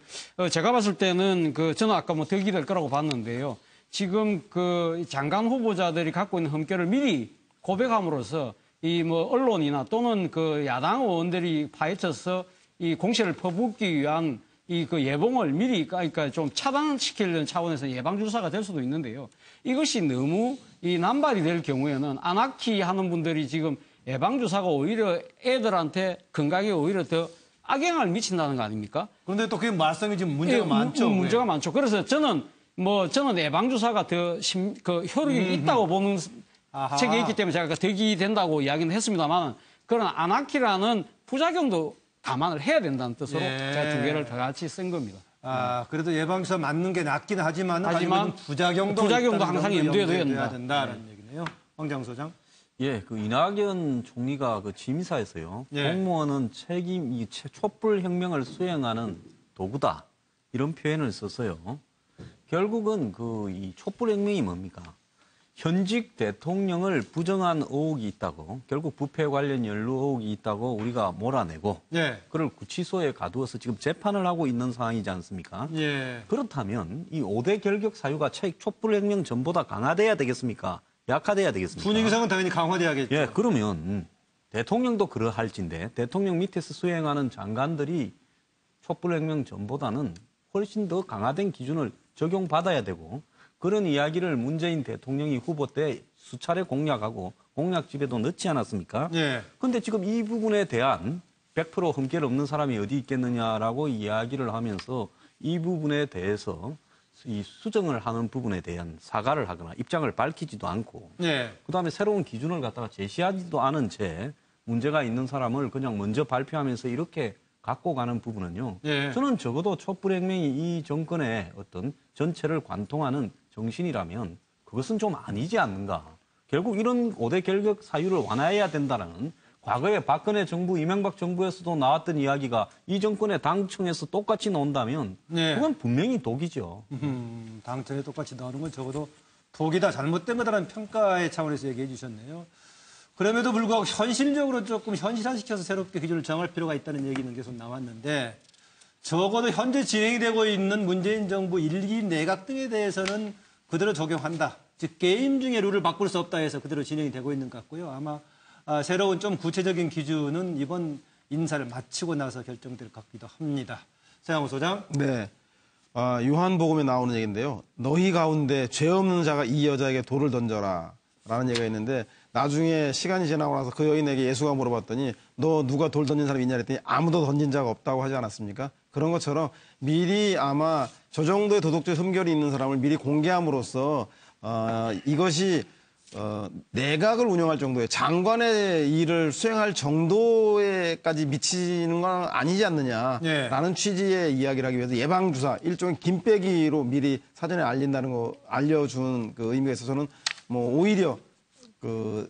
제가 봤을 때는 저는 아까 득이 될 거라고 봤는데요. 지금 그 장관 후보자들이 갖고 있는 흠결을 미리 고백함으로써 언론이나 또는 그 야당 의원들이 파헤쳐서 이 공세를 퍼붓기 위한 그 예봉을 미리 그러니까 좀 차단시키려는 차원에서 예방주사가 될 수도 있는데요. 이것이 너무 남발이 될 경우에는 아나키 하는 분들이 지금 예방주사가 오히려 애들한테 건강에 오히려 더 악영향을 미친다는 거 아닙니까? 그런데 또 그게 말썽이 지금 문제가 많죠. 문제가 많죠. 그래서 저는 예방주사가 더 효력이 있다고 보는 책이 있기 때문에 제가 득이 된다고 이야기는 했습니다만 그런 아나키라는 부작용도 감안을 해야 된다는 뜻으로 제가 두 개를 다 같이 쓴 겁니다. 그래도 예방주사 맞는 게 낫긴 하지만 부작용도 항상 염두에 둬야 된다는 얘기네요. 황장 소장. 예, 그 이낙연 총리가 그 취임사에서요. 공무원은 이 촛불 혁명을 수행하는 도구다. 이런 표현을 썼어요. 결국은 이 촛불 혁명이 뭡니까? 현직 대통령을 부정한 의혹이 있다고, 결국 부패 관련 연루 의혹이 있다고 우리가 몰아내고 그걸 구치소에 가두어서 지금 재판을 하고 있는 상황이지 않습니까? 그렇다면 이 5대 결격 사유가 촛불혁명 전보다 강화돼야 되겠습니까? 약화돼야 되겠습니까? 분위기상은 당연히 강화돼야겠죠. 예, 그러면 대통령도 그러할진데 대통령 밑에서 수행하는 장관들이 촛불혁명 전보다는 훨씬 더 강화된 기준을 적용받아야 되고 그런 이야기를 문재인 대통령이 후보 때 수차례 공약하고 공약집에도 넣지 않았습니까? 예. 근데 지금 이 부분에 대한 100% 흠결 없는 사람이 어디 있겠느냐라고 이야기를 하면서 이 부분에 대해서 이 수정을 하는 부분에 대한 사과를 하거나 입장을 밝히지도 않고 예. 그다음에 새로운 기준을 갖다가 제시하지도 않은 채 문제가 있는 사람을 그냥 먼저 발표하면서 이렇게 갖고 가는 부분은요. 예. 저는 적어도 촛불혁명이 이 정권의 어떤 전체를 관통하는 정신이라면 그것은 좀 아니지 않는가. 결국 이런 5대 결격 사유를 완화해야 된다는 과거에 박근혜 정부, 이명박 정부에서도 나왔던 이야기가 이 정권의 당청에서 똑같이 나온다면 네. 그건 분명히 독이죠. 당청에 똑같이 나오는 건 적어도 독이다, 잘못된 거다라는 평가의 차원에서 얘기해 주셨네요. 그럼에도 불구하고 현실적으로 조금 현실화시켜서 새롭게 기준을 정할 필요가 있다는 얘기는 계속 나왔는데 적어도 현재 진행이 되고 있는 문재인 정부 1기 내각 등에 대해서는 그대로 적용한다. 즉 게임 중에 룰을 바꿀 수 없다 해서 그대로 진행이 되고 있는 것 같고요. 아마 새로운 좀 구체적인 기준은 이번 인사를 마치고 나서 결정될 것 같기도 합니다. 서양호 소장. 네. 요한복음에 나오는 얘기인데요. 너희 가운데 죄 없는 자가 이 여자에게 돌을 던져라 라는 얘기가 있는데 나중에 시간이 지나고 나서 그 여인에게 예수가 물어봤더니 너 누가 돌 던진 사람이 있냐 그랬더니 아무도 던진 자가 없다고 하지 않았습니까? 그런 것처럼 미리 아마 저 정도의 도덕적 흠결이 있는 사람을 미리 공개함으로써 이것이 내각을 운영할 정도의 장관의 일을 수행할 정도에까지 미치는 건 아니지 않느냐라는 취지의 이야기를 하기 위해서 예방주사, 일종의 김빼기로 미리 사전에 알린다는 거, 알려준 그 의미가 있어서 저는 뭐 오히려 그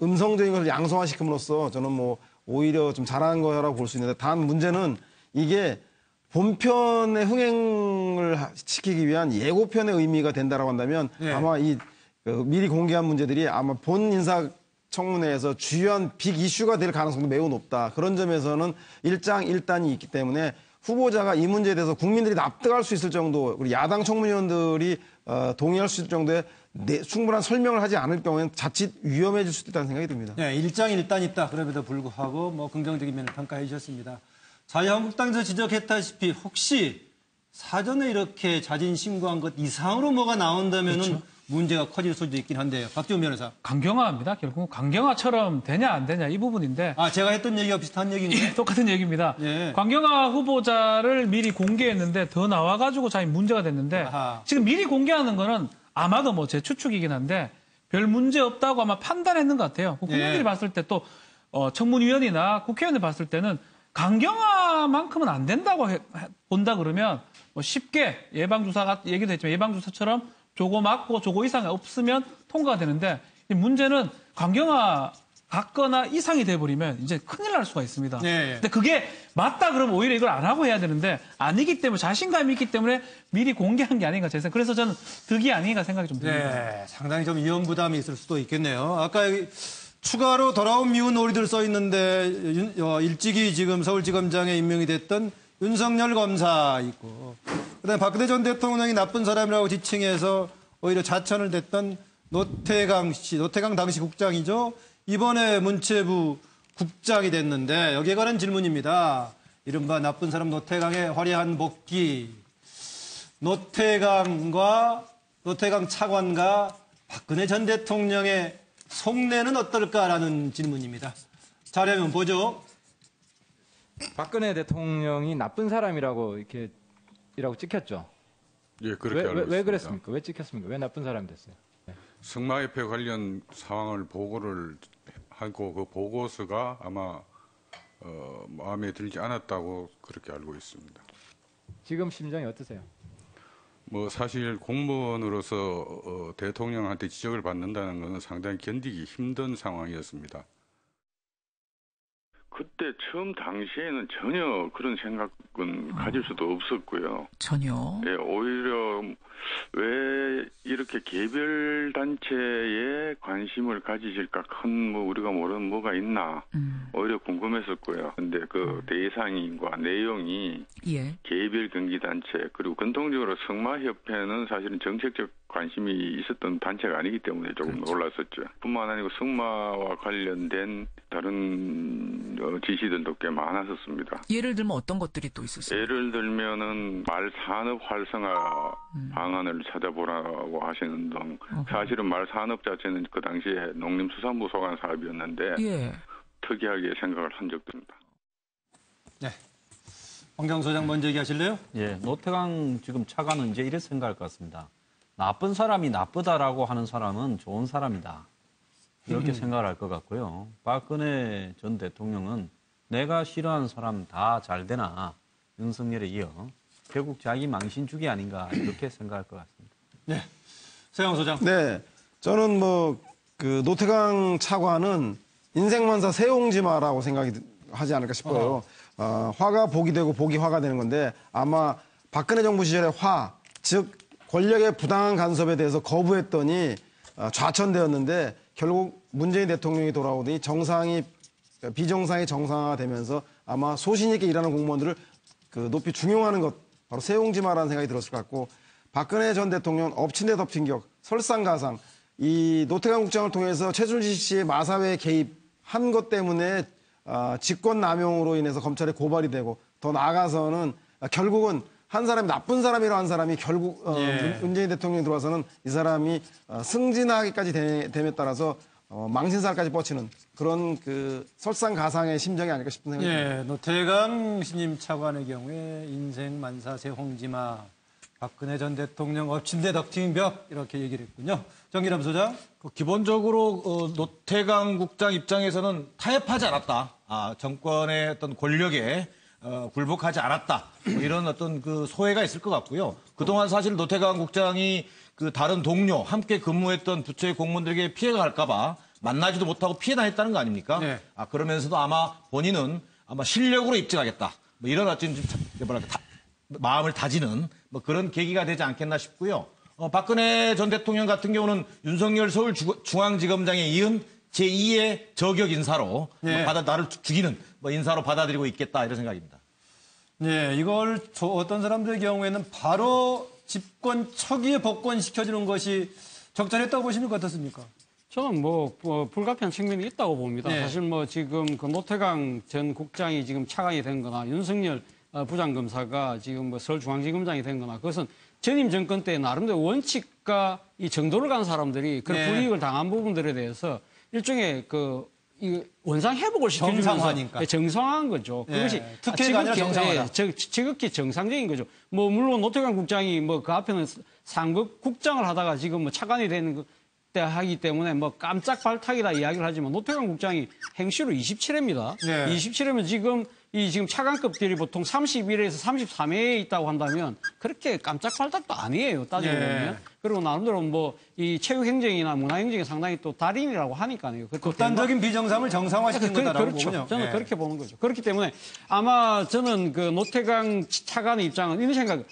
음성적인 것을 양성화시킴으로써 저는 뭐 오히려 좀 잘한 거라고 볼 수 있는데 단 문제는 이게 본편의 흥행을 시키기 위한 예고편의 의미가 된다라고 한다면 아마 미리 공개한 문제들이 아마 본 인사청문회에서 주요한 빅 이슈가 될 가능성도 매우 높다. 그런 점에서는 일장일단이 있기 때문에 후보자가 이 문제에 대해서 국민들이 납득할 수 있을 정도, 그리고 야당 청문위원들이 동의할 수 있을 정도의 충분한 설명을 하지 않을 경우에는 자칫 위험해질 수도 있다는 생각이 듭니다. 네, 일장일단 있다. 그럼에도 불구하고 뭐 긍정적인 면을 평가해 주셨습니다. 자유한국당에서 지적했다시피 혹시 사전에 이렇게 자진신고한 것 이상으로 뭐가 나온다면은 그렇죠. 문제가 커질 수도 있긴 한데요. 박지원 변호사. 강경화입니다. 결국 강경화처럼 되냐 안 되냐 이 부분인데. 제가 했던 얘기가 비슷한 얘기인가요? 똑같은 얘기입니다. 예. 강경화 후보자를 미리 공개했는데 더 나와가지고 자기 문제가 됐는데 지금 미리 공개하는 거는 아마도 뭐 제 추측이긴 한데 별 문제 없다고 아마 판단했는 것 같아요. 국민들이 봤을 때 또 청문위원이나 국회의원이 봤을 때는 강경화만큼은 안 된다고 본다 그러면 뭐 쉽게 예방주사가 얘기도 했지만 예방주사처럼 조거 맞고 조거 이상이 없으면 통과가 되는데 문제는 강경화 같거나 이상이 돼버리면 이제 큰일 날 수가 있습니다. 네. 근데 그게 맞다 그러면 오히려 이걸 안 하고 해야 되는데 아니기 때문에 자신감이 있기 때문에 미리 공개한 게 아닌가 제 생각. 그래서 저는 득이 아닌가 생각이 좀 듭니다. 네, 상당히 좀 위험 부담이 있을 수도 있겠네요. 아까 추가로 돌아온 미운 놀이들 써 있는데 일찍이 지금 서울지검장에 임명이 됐던 윤석열 검사 있고 그다음에 박근혜 전 대통령이 나쁜 사람이라고 지칭해서 오히려 자천을 댔던 노태강 당시 국장이죠. 이번에 문체부 국장이 됐는데 여기에 관한 질문입니다. 이른바 나쁜 사람 노태강의 화려한 복귀. 노태강 차관과 박근혜 전 대통령의 속내는 어떨까라는 질문입니다. 자료면 보죠. 박근혜 대통령이 나쁜 사람이라고 찍혔죠. 예, 그렇게 알고 있습니다. 왜 그랬습니까? 왜 찍혔습니까? 왜 나쁜 사람이 됐어요? 성마협회 관련 사항을 보고를 하고 그 보고서가 아마 마음에 들지 않았다고 그렇게 알고 있습니다. 지금 심정이 어떠세요? 뭐 사실 공무원으로서 대통령한테 지적을 받는다는 것은 상당히 견디기 힘든 상황이었습니다. 그때 처음 당시에는 전혀 그런 생각은 가질 수도 없었고요. 전혀? 예, 오히려 왜 이렇게 개별 단체에 관심을 가지실까 큰 우리가 모르는 뭐가 있나 오히려 궁금했었고요. 근데 그 대상과 내용이 예. 개별 개별 경기단체 그리고 공통적으로 승마협회는 사실은 정책적 관심이 있었던 단체가 아니기 때문에 조금 놀랐었죠. 뿐만 아니고 승마와 관련된 다른 지시들도 꽤 많았었습니다. 예를 들면 어떤 것들이 또 있었어요? 예를 들면은 말산업 활성화 방안을 찾아보라고 하시는 등 사실은 말산업 자체는 그 당시에 농림수산부 소관 사업이었는데 예. 특이하게 생각을 한 적도 있습니다. 네. 황경 소장 먼저 얘기하실래요? 예, 노태강 지금 차관은 이제 이렇게 생각할 것 같습니다. 나쁜 사람이 나쁘다라고 하는 사람은 좋은 사람이다. 이렇게 생각을 할 것 같고요. 박근혜 전 대통령은 내가 싫어하는 사람 다 잘 되나 윤석열에 이어 결국 자기 망신주기 아닌가 이렇게 생각할 것 같습니다. 네. 서영 소장. 네. 저는 그 노태강 차관은 인생만사 세옹지마라고 생각이 하지 않을까 싶어요. 화가 복이 되고 복이 화가 되는 건데 아마 박근혜 정부 시절에 즉 권력의 부당한 간섭에 대해서 거부했더니 좌천되었는데 결국 문재인 대통령이 돌아오더니 비정상이 정상화되면서 아마 소신 있게 일하는 공무원들을 높이 중용하는 것 바로 세옹지마라는 생각이 들었을 것 같고 박근혜 전 대통령 엎친 데 덮친 격 설상가상 이 노태강 국장을 통해서 최순실 씨의 마사회에 개입한 것 때문에 직권남용으로 인해서 검찰에 고발이 되고 더 나아가서는 결국은 한 사람이 나쁜 사람이라 한 사람이 결국 문재인 대통령이 들어와서는 이 사람이 승진하기까지 됨에 따라서 망신살까지 뻗치는 그런 설상가상의 심정이 아닐까 싶은 생각이 듭니다. 예, 노태강 신임 차관의 경우에 인생 만사 세홍지마 박근혜 전 대통령 엎친 데 덮친 벽 이렇게 얘기를 했군요. 정기남 소장. 기본적으로 노태강 국장 입장에서는 타협하지 않았다. 정권의 어떤 권력에 굴복하지 않았다. 이런 어떤 소회가 있을 것 같고요. 그동안 사실 노태강 국장이 다른 동료, 함께 근무했던 부처의 공무원들에게 피해가 갈까봐 만나지도 못하고 피해 다녔다는 거 아닙니까? 네. 그러면서도 아마 본인은 실력으로 입증하겠다. 이런 어떤 마음을 다지는 그런 계기가 되지 않겠나 싶고요. 박근혜 전 대통령 같은 경우는 윤석열 서울중앙지검장에 이은 제2의 저격 인사로 나를 죽이는 인사로 받아들이고 있겠다 이런 생각입니다. 네, 이걸 어떤 사람들의 경우에는 바로 집권 초기에 복권시켜주는 것이 적절했다고 보시는 것 어떻습니까? 저는 불가피한 측면이 있다고 봅니다. 네. 사실 지금 노태강 전 국장이 지금 차관이 된 거나 윤석열 부장검사가 지금 서울중앙지검장이 된 거나 그것은 전임 정권 때 나름대로 원칙과 이 정도를 간 사람들이 그런 불이익을 당한 부분들에 대해서 일종의 이 원상 회복을 시켜주면서 정상화니까. 정상화한 거죠. 그것이 특혜가 아니라 정상화다. 지극히 정상적인 거죠. 물론 노태강 국장이 그 앞에는 상급 국장을 하다가 지금 차관이 되는 때 하기 때문에 깜짝 발탁이다 이야기를 하지만 노태강 국장이 행시로 27회입니다. 네. 27회면 지금 차관급들이 보통 31회에서 33회에 있다고 한다면 그렇게 깜짝 발탁도 아니에요. 따지고 보면. 그리고 나름대로 이 체육행정이나 문화행정이 상당히 또 달인이라고 하니까요. 극단적인 비정상을 정상화시킨 거다라고 그렇죠. 보군요. 저는 그렇게 보는 거죠. 그렇기 때문에 아마 저는 노태강 차관의 입장은 이런 생각,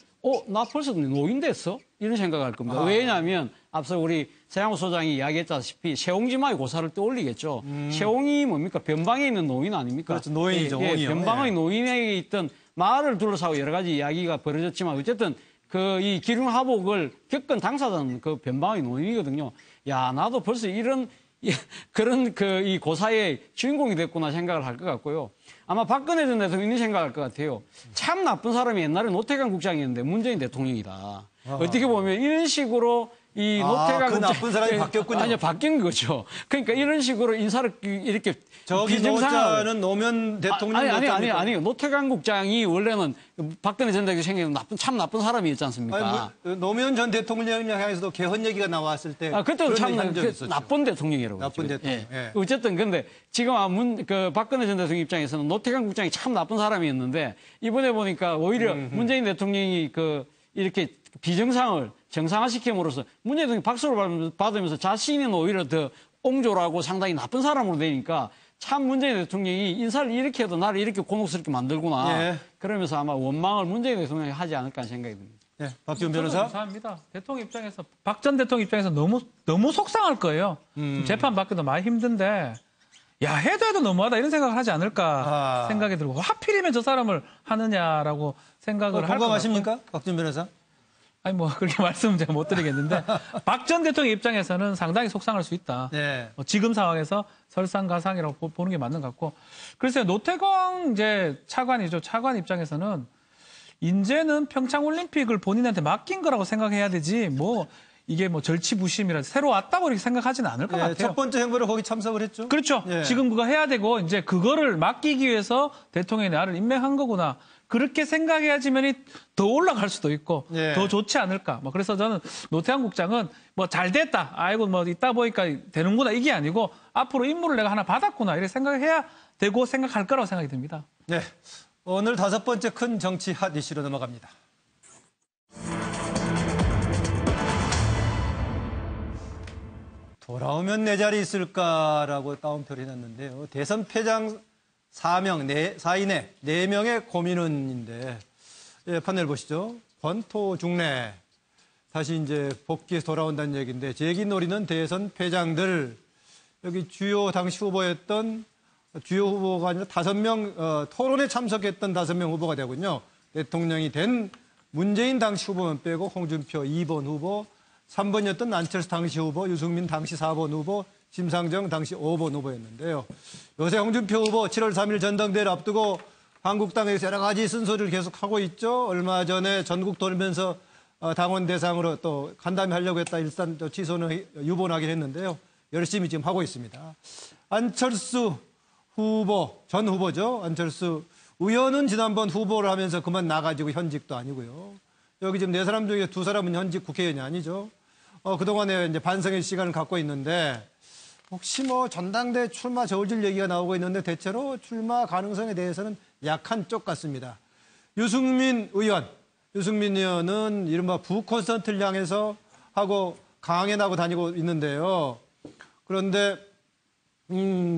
나 벌써 노인 됐어? 이런 생각을 할 겁니다. 왜냐하면 앞서 우리 서양호 소장이 이야기했다시피 세옹지마의 고사를 떠올리겠죠. 세옹이 뭡니까? 변방에 있는 노인 아닙니까? 그렇죠. 노인이죠. 변방의 노인에게 있던 말을 둘러싸고 여러 가지 이야기가 벌어졌지만 어쨌든 이 기륭하복을 겪은 당사자는 변방의 노인이거든요. 야, 나도 벌써 그런 이 고사의 주인공이 됐구나 생각을 할 것 같고요. 아마 박근혜 전 대통령이 이런 생각을 할 것 같아요. 참 나쁜 사람이 옛날에 노태강 국장이었는데 문재인 대통령이다. 어떻게 보면 이런 식으로 이 노태강 그 나쁜 사람이 바뀌었군요. 아니요, 바뀐 거죠. 그러니까 이런 식으로 인사를 이렇게 노자는 노무현 대통령 아니요. 노태강 국장이 원래는 박근혜 전 대통령이 생기는 참 나쁜 사람이었지 않습니까? 노무현 전 대통령을 향해서도 개헌 얘기가 나왔을 때 그때는 참 나쁜 대통령이라고 나쁜 그랬죠. 대통령. 어쨌든 근데 지금 박근혜 전 대통령 입장에서는 노태강 국장이 참 나쁜 사람이었는데 이번에 보니까 오히려 문재인 대통령이 이렇게 비정상을 정상화시킴으로써 문재인 대통령이 박수를 받으면서 자신은 오히려 더 옹졸하고 상당히 나쁜 사람으로 되니까 참 문재인 대통령이 인사를 이렇게 해도 나를 이렇게 곤혹스럽게 만들구나. 그러면서 아마 원망을 문재인 대통령이 하지 않을까 생각이 듭니다. 네, 박지원 변호사. 감사합니다. 대통령 입장에서 박 전 대통령 입장에서 너무 속상할 거예요. 재판 받기도 많이 힘든데 야, 해도 너무하다 이런 생각을 하지 않을까 생각이 들고 하필이면 저 사람을 하느냐라고 생각을 할 것 같고. 공감하십니까? 박준 변호사? 아니 뭐 그렇게 말씀은 제가 못 드리겠는데 박 전 대통령 입장에서는 상당히 속상할 수 있다. 네. 지금 상황에서 설상가상이라고 보는 게 맞는 것 같고. 그래서 노태광 이제 차관이죠. 차관 입장에서는 이제는 평창 올림픽을 본인한테 맡긴 거라고 생각해야 되지 뭐 이게 뭐 절치부심이라 새로 왔다고 이렇게 생각하지는 않을 것 같아요. 첫 번째 행보로 거기 참석을 했죠. 그렇죠. 예. 지금 그거 해야 되고 이제 그거를 맡기기 위해서 대통령이 나를 임명한 거구나. 그렇게 생각해야지만이 더 올라갈 수도 있고 예. 더 좋지 않을까. 뭐 그래서 저는 노태환 국장은 뭐 잘 됐다. 아이고 뭐 있다 보니까 되는구나 이게 아니고 앞으로 임무를 내가 하나 받았구나 이렇게 생각해야 되고 생각할 거라고 생각이 듭니다. 네. 오늘 5번째 큰 정치 핫 이슈로 넘어갑니다. 돌아오면 내 자리 있을까라고 따옴표를 해놨는데요. 대선 패장 4인의 4명의 고민은인데, 예, 판넬 보시죠. 권토 중래. 다시 이제 복귀해서 돌아온다는 얘기인데, 재기 노리는 대선 패장들. 여기 주요 당시 후보였던, 주요 후보가 아니라 5명, 토론에 참석했던 5명 후보가 되군요. 대통령이 된 문재인 당시 후보만 빼고 홍준표 2번 후보, 3번이었던 안철수 당시 후보, 유승민 당시 4번 후보, 심상정 당시 5번 후보였는데요. 요새 홍준표 후보 7월 3일 전당대회를 앞두고 한국당에서 여러 가지 쓴소리를 계속하고 있죠. 얼마 전에 전국 돌면서 당원 대상으로 또 간담회 하려고 했다 일단 취소는 유본하긴 했는데요. 열심히 지금 하고 있습니다. 안철수 후보, 전 후보죠. 안철수 의원은 지난번 후보를 하면서 그만 나가지고 현직도 아니고요. 여기 지금 4사람 중에 2사람은 현직 국회의원이 아니죠. 그동안에 이제 반성의 시간을 갖고 있는데 혹시 뭐 전당대회 출마 저울질 얘기가 나오고 있는데 대체로 출마 가능성에 대해서는 약한 쪽 같습니다. 유승민 의원은 이른바 부콘서트를 향해서 하고 강행하고 다니고 있는데요. 그런데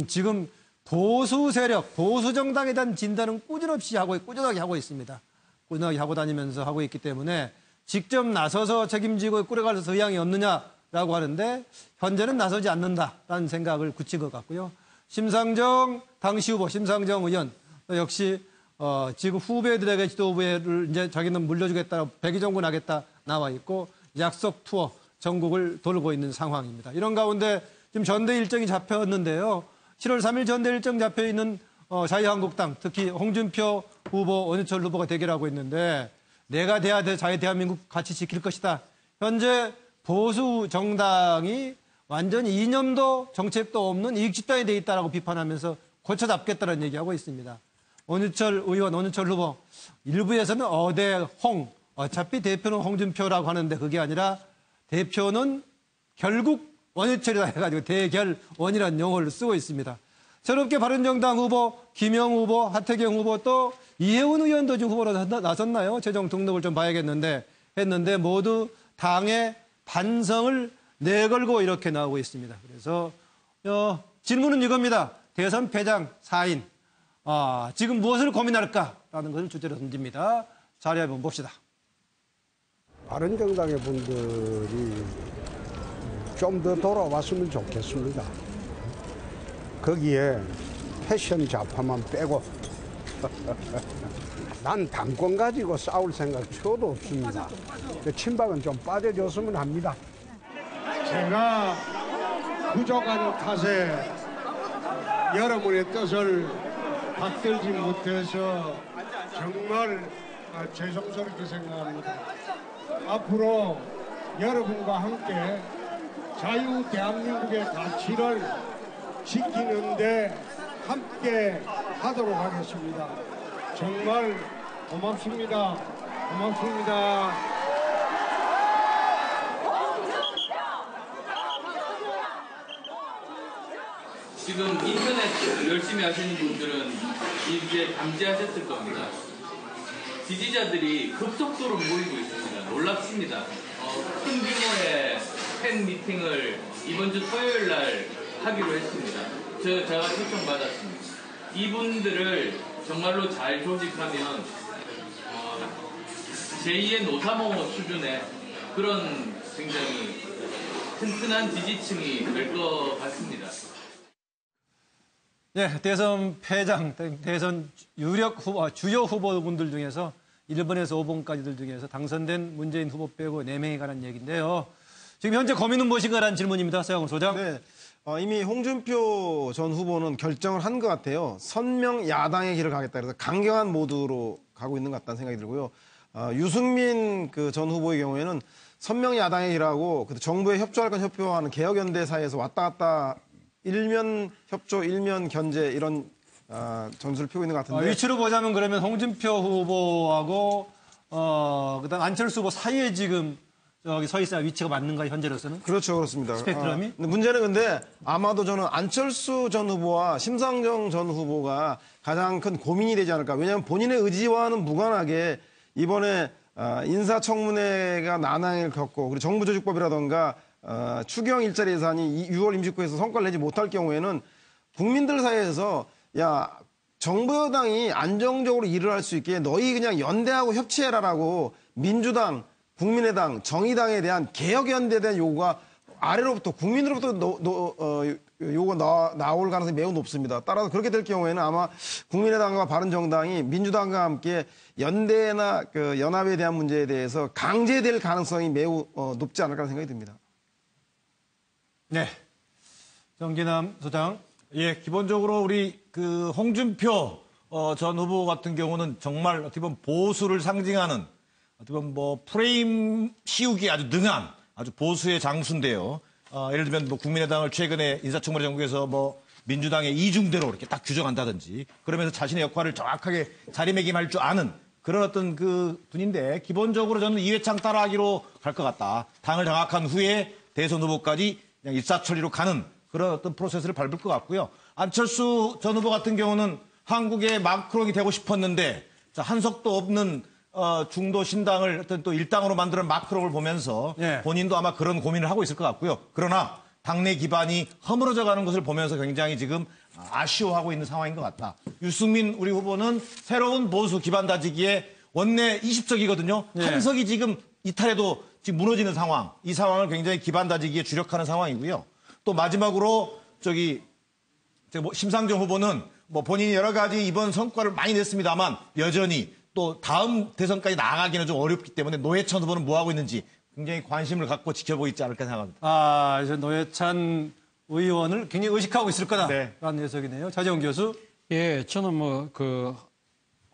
지금 보수 세력, 보수 정당에 대한 진단은 꾸준하게 하고 있습니다. 꾸준하게 하고 다니면서 하고 있기 때문에 직접 나서서 책임지고 꾸려갈 의향이 없느냐라고 하는데 현재는 나서지 않는다라는 생각을 굳힌 것 같고요. 심상정 당시 후보, 심상정 의원 역시 지금 후배들에게 지도부를 이제 자기는 물려주겠다, 백의정군 하겠다 나와 있고 약속 투어 전국을 돌고 있는 상황입니다. 이런 가운데 지금 전대 일정이 잡혔는데요. 7월 3일 전대 일정 잡혀 있는 자유한국당, 특히 홍준표 후보, 원유철 후보가 대결하고 있는데 내가 돼야 돼 대한민국 같이 지킬 것이다. 현재 보수 정당이 완전히 이념도 정책도 없는 이익집단이 돼 있다라고 비판하면서 고쳐 잡겠다는 얘기하고 있습니다. 원유철 의원, 원유철 후보 일부에서는 어대홍, 어차피 대표는 홍준표라고 하는데 그게 아니라 대표는 결국 원유철이다 해가지고 대결원이라는 용어를 쓰고 있습니다. 새롭게 바른정당 후보, 김영 후보, 하태경 후보 또 이혜훈 의원도 지금 후보로 나섰나요? 최종 등록을 좀 봐야겠는데 했는데 모두 당의 반성을 내걸고 이렇게 나오고 있습니다. 그래서 질문은 이겁니다. 대선 패장 4인 지금 무엇을 고민할까라는 것을 주제로 던집니다. 자리에 한번 봅시다. 바른정당의 분들이 좀 더 돌아왔으면 좋겠습니다. 거기에 패션 좌파만 빼고 난 당권 가지고 싸울 생각 초도 없습니다. 친박은 좀 빠져줬으면 합니다. 제가 부족한 탓에 여러분의 뜻을 받들지 못해서 정말 죄송스럽게 생각합니다. 앞으로 여러분과 함께 자유 대한민국의 가치를 지키는데 함께 하도록 하겠습니다. 정말 고맙습니다. 고맙습니다. 지금 인터넷 열심히 하시는 분들은 이제 감지하셨을 겁니다. 지지자들이 급속도로 모이고 있습니다. 놀랍습니다. 큰 규모의 팬 미팅을 이번 주 토요일 날 하기로 했습니다. 제가 초청받았습니다. 이분들을 정말로 잘 조직하면 제2의 노사모 수준의 그런 굉장히 튼튼한 지지층이 될 것 같습니다. 네, 대선 패장, 대선 유력 후보, 주요 후보분들 중에서 1번에서 5번까지들 중에서 당선된 문재인 후보 빼고 4명에 관한 얘기인데요. 지금 현재 고민은 무엇인가라는 질문입니다. 서영훈 소장. 네. 이미 홍준표 전 후보는 결정을 한 것 같아요. 선명 야당의 길을 가겠다 그래서 강경한 모드로 가고 있는 것 같다는 생각이 들고요. 유승민 그 전 후보의 경우에는 선명 야당의 길하고 정부에 협조할 건 협조하는 개혁연대 사이에서 왔다 갔다 일면 협조, 일면 견제 이런 전술을 펴고 있는 것 같은데. 위치로 보자면 그러면 홍준표 후보하고 그다음 안철수 후보 사이에 지금 저기 서 있어야 위치가 맞는가 현재로서는? 그렇죠, 그렇습니다. 스펙트럼이? 문제는 근데 아마도 저는 안철수 전 후보와 심상정 전 후보가 가장 큰 고민이 되지 않을까. 왜냐하면 본인의 의지와는 무관하게 이번에 인사청문회가 난항을 겪고 그리고 정부조직법이라던가 추경 일자리 예산이 6월 임시국회에서 성과를 내지 못할 경우에는 국민들 사이에서 야 정부 여당이 안정적으로 일을 할 수 있게 너희 그냥 연대하고 협치해라라고 민주당, 국민의당, 정의당에 대한 개혁연대에 대한 요구가 아래로부터 국민으로부터 요구가 나올 가능성이 매우 높습니다. 따라서 그렇게 될 경우에는 아마 국민의당과 바른정당이 민주당과 함께 연대나 그 연합에 대한 문제에 대해서 강제될 가능성이 매우 높지 않을까 생각이 듭니다. 네. 정기남 소장. 예, 기본적으로 우리 그 홍준표 전 후보 같은 경우는 정말 어떻게 보면 보수를 상징하는 어떻게 보면 뭐 프레임 씌우기 아주 능한 아주 보수의 장수인데요. 예를 들면 뭐 국민의당을 최근에 인사청문회 정국에서 뭐 민주당의 이중대로 이렇게 딱 규정한다든지 그러면서 자신의 역할을 정확하게 자리매김할 줄 아는 그런 어떤 그 분인데 기본적으로 저는 이회창 따라하기로 갈 것 같다. 당을 장악한 후에 대선 후보까지 그냥 일사천리로 가는 그런 어떤 프로세스를 밟을 것 같고요. 안철수 전 후보 같은 경우는 한국의 마크롱이 되고 싶었는데 한석도 없는 중도 신당을 어떤 또 일당으로 만드는 마크롱을 보면서 본인도 아마 그런 고민을 하고 있을 것 같고요. 그러나 당내 기반이 허물어져 가는 것을 보면서 굉장히 지금 아쉬워하고 있는 상황인 것 같다. 유승민 우리 후보는 새로운 보수 기반 다지기에 원내 20석이거든요. 한석이 지금 이탈해도 지금 무너지는 상황. 이 상황을 굉장히 기반 다지기에 주력하는 상황이고요. 또 마지막으로 심상정 후보는 뭐 본인이 여러 가지 이번 성과를 많이 냈습니다만 여전히 또 다음 대선까지 나아가기는 좀 어렵기 때문에 노회찬 후보는 뭐 하고 있는지 굉장히 관심을 갖고 지켜보고 있지 않을까 생각합니다. 이제 노회찬 의원을 굉장히 의식하고 있을 거다라는 해석이네요. 차재원 교수. 예, 저는 뭐 그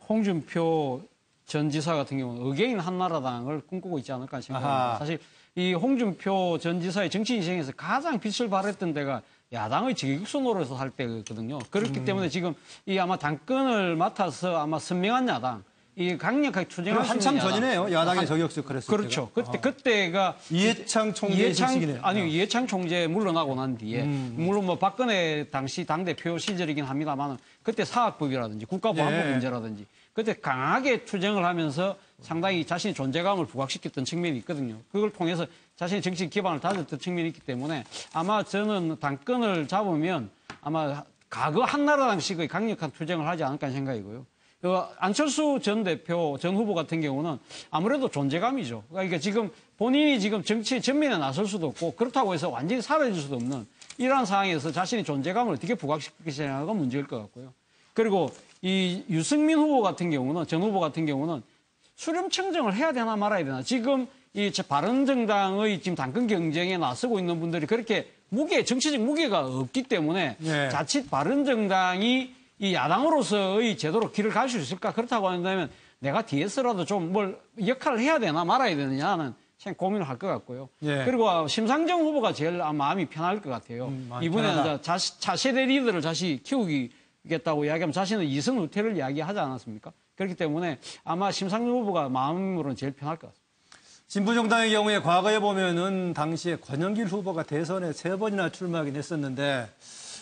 홍준표 전 지사 같은 경우는 의개인 한나라당을 꿈꾸고 있지 않을까 생각합니다. 사실 이 홍준표 전 지사의 정치 인생에서 가장 빛을 발했던 데가 야당의 지기국수 노릇을 할 때거든요. 그렇기 때문에 지금 이 아마 당권을 맡아서 아마 선명한 야당, 이 강력하게 추진할 수 있는 한참 전이네요. 야당의 저격수 역할을 했을 그렇죠. 그때가 이해창 총재 시기네요. 아니요, 이해창 총재 물러나고 난 뒤에 물론 뭐 박근혜 당시 당대표 시절이긴 합니다만 그때 사학법이라든지 국가보안법 문제라든지 그때 강하게 추정을 하면서 상당히 자신의 존재감을 부각시켰던 측면이 있거든요. 그걸 통해서 자신의 정치 기반을 다졌던 측면이 있기 때문에 아마 저는 당권을 잡으면 아마 과거 한나라당식의 강력한 투쟁을 하지 않을까 생각이고요. 안철수 전 대표, 전 후보 같은 경우는 아무래도 존재감이죠. 그러니까 지금 본인이 지금 정치 전면에 나설 수도 없고 그렇다고 해서 완전히 사라질 수도 없는 이러한 상황에서 자신의 존재감을 어떻게 부각시키느냐가 문제일 것 같고요. 그리고 이 유승민 후보 같은 경우는, 전 후보 같은 경우는 수렴 청정을 해야 되나 말아야 되나. 지금 이 바른정당의 지금 당권 경쟁에 나서고 있는 분들이 그렇게 정치적 무게가 없기 때문에 자칫 바른정당이 이 야당으로서의 제대로 길을 갈 수 있을까? 그렇다고 한다면 내가 뒤에서라도 좀 뭘 역할을 해야 되나 말아야 되느냐는 고민을 할 것 같고요. 그리고 심상정 후보가 제일 마음이 편할 것 같아요. 이번에는 차세대 리더를 다시 키우겠다고 이야기하면 자신은 이선 후퇴를 이야기하지 않았습니까? 그렇기 때문에 아마 심상정 후보가 마음으로는 제일 편할 것 같습니다. 진보정당의 경우에 과거에 보면은 당시에 권영길 후보가 대선에 3번이나 출마하긴 했었는데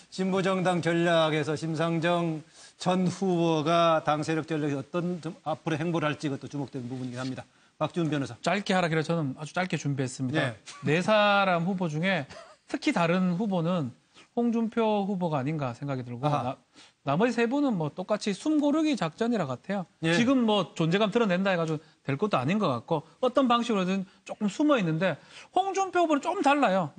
진보정당 전략에서 심상정 전 후보가 당 세력 전략에 어떤 좀 앞으로 행보를 할지 그것도 주목되는 부분이긴 합니다. 박지훈 변호사. 짧게 하라 그래 저는 아주 짧게 준비했습니다. 네 사람 후보 중에 특히 다른 후보는 홍준표 후보가 아닌가 생각이 들고 나머지 3분은 뭐 똑같이 숨 고르기 작전이라 같아요. 지금 뭐 존재감 드러낸다 해가지고 될 것도 아닌 것 같고 어떤 방식으로든 조금 숨어 있는데 홍준표 후보는 좀 달라요.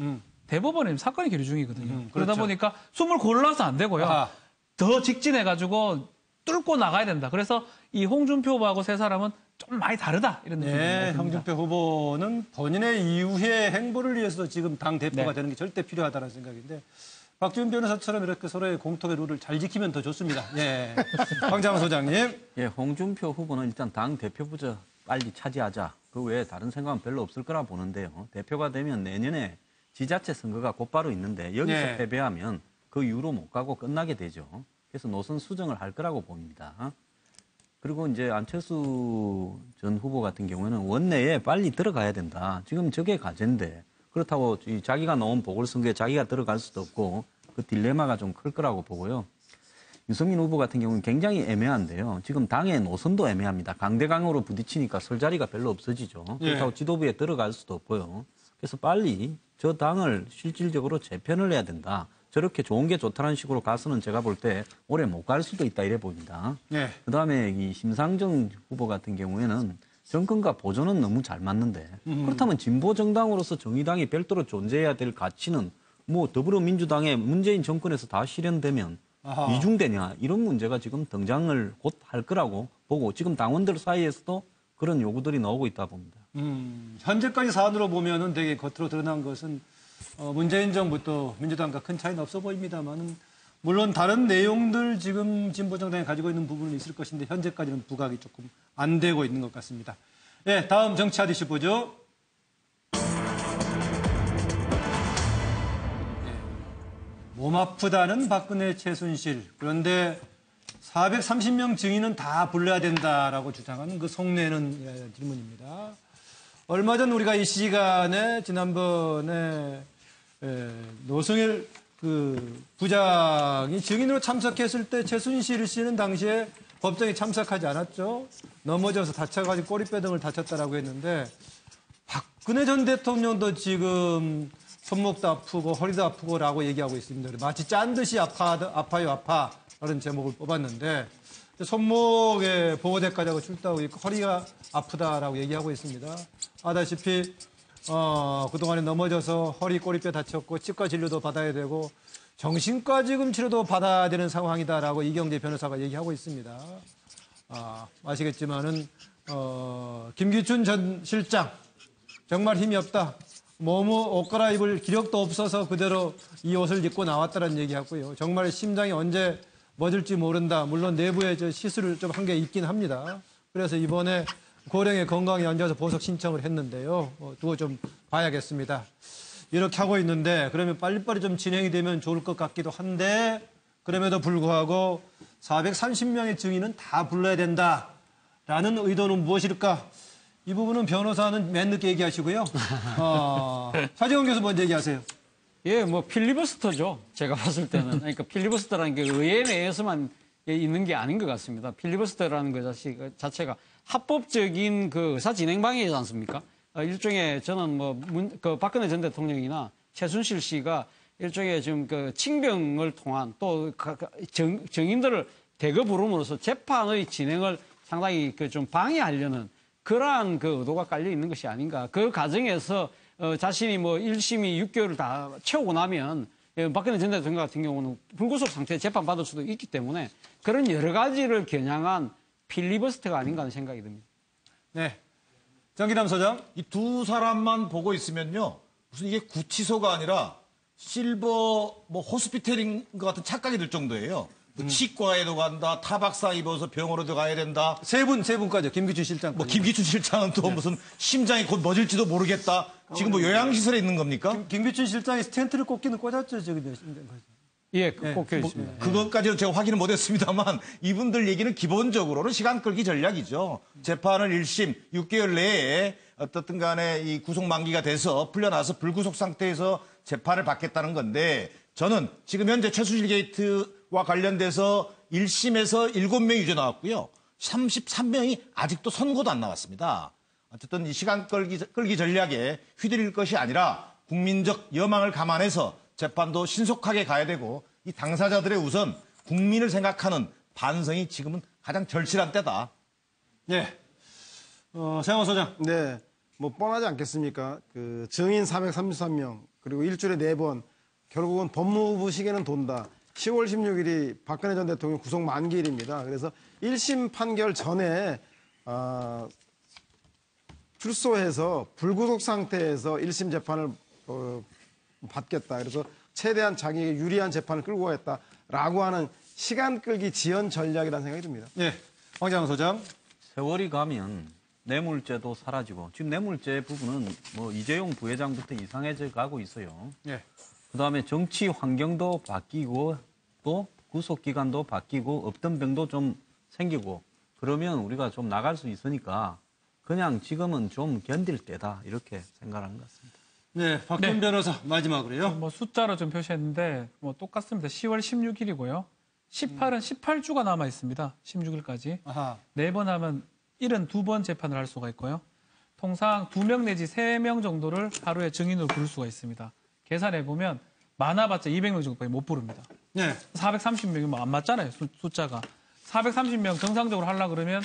대법원에 사건이 계류 중이거든요. 그러다 보니까 숨을 골라서 안 되고요. 더 직진해가지고 뚫고 나가야 된다. 그래서 이 홍준표 후보하고 세 사람은 좀 많이 다르다 이런 느낌이 네, 듭니다. 홍준표 후보는 본인의 이후의 행보를 위해서 지금 당 대표가 네. 되는 게 절대 필요하다는 생각인데 박지훈 변호사처럼 이렇게 서로의 공통의 룰을 잘 지키면 더 좋습니다. 예, 황장호 소장님. 예, 홍준표 후보는 일단 당 대표부터 빨리 차지하자. 그 외에 다른 생각은 별로 없을 거라 보는데요. 대표가 되면 내년에 지자체 선거가 곧바로 있는데 여기서 네. 패배하면 그 이후로 못 가고 끝나게 되죠. 그래서 노선 수정을 할 거라고 봅니다. 그리고 이제 안철수 전 후보 같은 경우에는 원내에 빨리 들어가야 된다. 지금 저게 과제인데 그렇다고 자기가 넣은 보궐선거에 자기가 들어갈 수도 없고 그 딜레마가 좀 클 거라고 보고요. 유승민 후보 같은 경우는 굉장히 애매한데요. 지금 당의 노선도 애매합니다. 강대강으로 부딪히니까 설 자리가 별로 없어지죠. 그렇다고 예. 지도부에 들어갈 수도 없고요. 그래서 빨리 저 당을 실질적으로 재편을 해야 된다. 저렇게 좋은 게 좋다는 식으로 가서는 제가 볼 때 오래 못 갈 수도 있다 이래 보입니다. 예. 그다음에 이 심상정 후보 같은 경우에는 정권과 보조는 너무 잘 맞는데 그렇다면 진보 정당으로서 정의당이 별도로 존재해야 될 가치는 뭐 더불어민주당의 문재인 정권에서 다 실현되면 아하. 이중되냐 이런 문제가 지금 등장을 곧 할 거라고 보고 지금 당원들 사이에서도 그런 요구들이 나오고 있다 봅니다. 현재까지 사안으로 보면은 되게 겉으로 드러난 것은 문재인 정부도 민주당과 큰 차이는 없어 보입니다만은 물론 다른 내용들 지금 진보 정당이 가지고 있는 부분은 있을 것인데 현재까지는 부각이 조금 안 되고 있는 것 같습니다. 네, 다음 정치 하디슈 보죠. 몸 아프다는 박근혜 최순실. 그런데 430명 증인은 다 불러야 된다라고 주장하는 그 속내는 질문입니다. 얼마 전 우리가 이 시간에 지난번에 노승일 그 부장이 증인으로 참석했을 때 최순실 씨는 당시에 법정에 참석하지 않았죠. 넘어져서 다쳐가지고 꼬리뼈 등을 다쳤다라고 했는데 박근혜 전 대통령도 지금 손목도 아프고 허리도 아프고라고 얘기하고 있습니다. 마치 짠 듯이 아파요 라는 제목을 뽑았는데 손목에 보호대까지 하고 출두하고 있고 허리가 아프다라고 얘기하고 있습니다. 아다시피 그동안에 넘어져서 허리 꼬리뼈 다쳤고 치과 진료도 받아야 되고 정신과 지금 치료도 받아야 되는 상황이다라고 이경재 변호사가 얘기하고 있습니다. 아시겠지만은 김기춘 전 실장 정말 힘이 없다. 옷 갈아입을 기력도 없어서 그대로 이 옷을 입고 나왔다는 얘기하고요. 정말 심장이 언제 멎을지 모른다. 물론 내부에 시술을 좀 한 게 있긴 합니다. 그래서 이번에 고령의 건강에 앉아서 보석 신청을 했는데요. 두고 좀 봐야겠습니다. 이렇게 하고 있는데 그러면 빨리빨리 좀 진행이 되면 좋을 것 같기도 한데 그럼에도 불구하고 430명의 증인은 다 불러야 된다라는 의도는 무엇일까? 이 부분은 변호사는 맨 늦게 얘기하시고요. 차지원 교수 먼저 얘기하세요. 예, 뭐 필리버스터죠. 제가 봤을 때는. 그러니까 필리버스터라는 게 의회 내에서만 있는 게 아닌 것 같습니다. 필리버스터라는 것 자체가 합법적인 그 의사 진행 방해이지 않습니까? 일종의 저는 그 박근혜 전 대통령이나 최순실 씨가 일종의 지금 그 칭병을 통한 또 정인들을 대거 부름으로써 재판의 진행을 상당히 그 좀 방해하려는 그러한 그 의도가 깔려 있는 것이 아닌가. 그 과정에서 자신이 1심이 6개월을 다 채우고 나면 박근혜 전 대통령 같은 경우는 불구속 상태에 재판받을 수도 있기 때문에 그런 여러 가지를 겨냥한 필리버스터가 아닌가 하는 생각이 듭니다. 네. 정기남 소장. 이 두 사람만 보고 있으면요. 무슨 이게 구치소가 아니라 실버 호스피탈인 것 같은 착각이 들 정도예요. 치과에도 간다, 타박사 입어서 병원으로 가야 된다. 세 분까지 김기춘 실장. 김기춘 실장은 또 무슨 심장이 곧 멎을지도 모르겠다. 지금 요양시설에 있는 겁니까? 김기춘 실장이 스텐트를 꽂기는 꽂았죠, 지금. 예, 꽂혀 있습니다. 그것까지는 제가 확인을 못했습니다만 이분들 얘기는 기본적으로는 시간 끌기 전략이죠. 재판을 1심 6개월 내에 어떻든 간에 이 구속 만기가 돼서 풀려나서 불구속 상태에서 재판을 받겠다는 건데 저는 지금 현재 최순실 게이트와 관련돼서 1심에서 7명이 유죄 나왔고요. 33명이 아직도 선고도 안 나왔습니다. 어쨌든 이 시간 끌기 전략에 휘둘릴 것이 아니라 국민적 여망을 감안해서 재판도 신속하게 가야 되고 이 당사자들의 우선 국민을 생각하는 반성이 지금은 가장 절실한 때다. 네. 세영호 소장. 네. 뻔하지 않겠습니까? 그 증인 433명 그리고 일주일에 4번 결국은 법무부 시계는 돈다. 10월 16일이 박근혜 전 대통령 구속 만기일입니다. 그래서 1심 판결 전에 출소해서 불구속 상태에서 1심 재판을 받겠다. 그래서 최대한 자기에게 유리한 재판을 끌고 가겠다라고 하는 시간 끌기 지연 전략이라는 생각이 듭니다. 네, 황장훈 소장. 세월이 가면 뇌물죄도 사라지고 지금 뇌물죄 부분은 뭐 이재용 부회장부터 이상해져 가고 있어요. 네. 그다음에 정치 환경도 바뀌고 또 구속 기간도 바뀌고 없던 병도 좀 생기고 그러면 우리가 좀 나갈 수 있으니까 그냥 지금은 좀 견딜 때다 이렇게 생각하는 것 같습니다. 네, 박준 변호사 마지막으로요. 뭐 숫자로 좀 표시했는데 뭐 똑같습니다. 10월 16일이고요. 18은 18주가 남아 있습니다. 16일까지. 네 번 하면 72번 재판을 할 수가 있고요. 통상 2명 내지 3명 정도를 하루에 증인으로 부를 수가 있습니다. 계산해 보면 많아봤자 200명 정도밖에 못 부릅니다. 네. 430명이 뭐 안 맞잖아요. 숫자가. 430명 정상적으로 하려고 그러면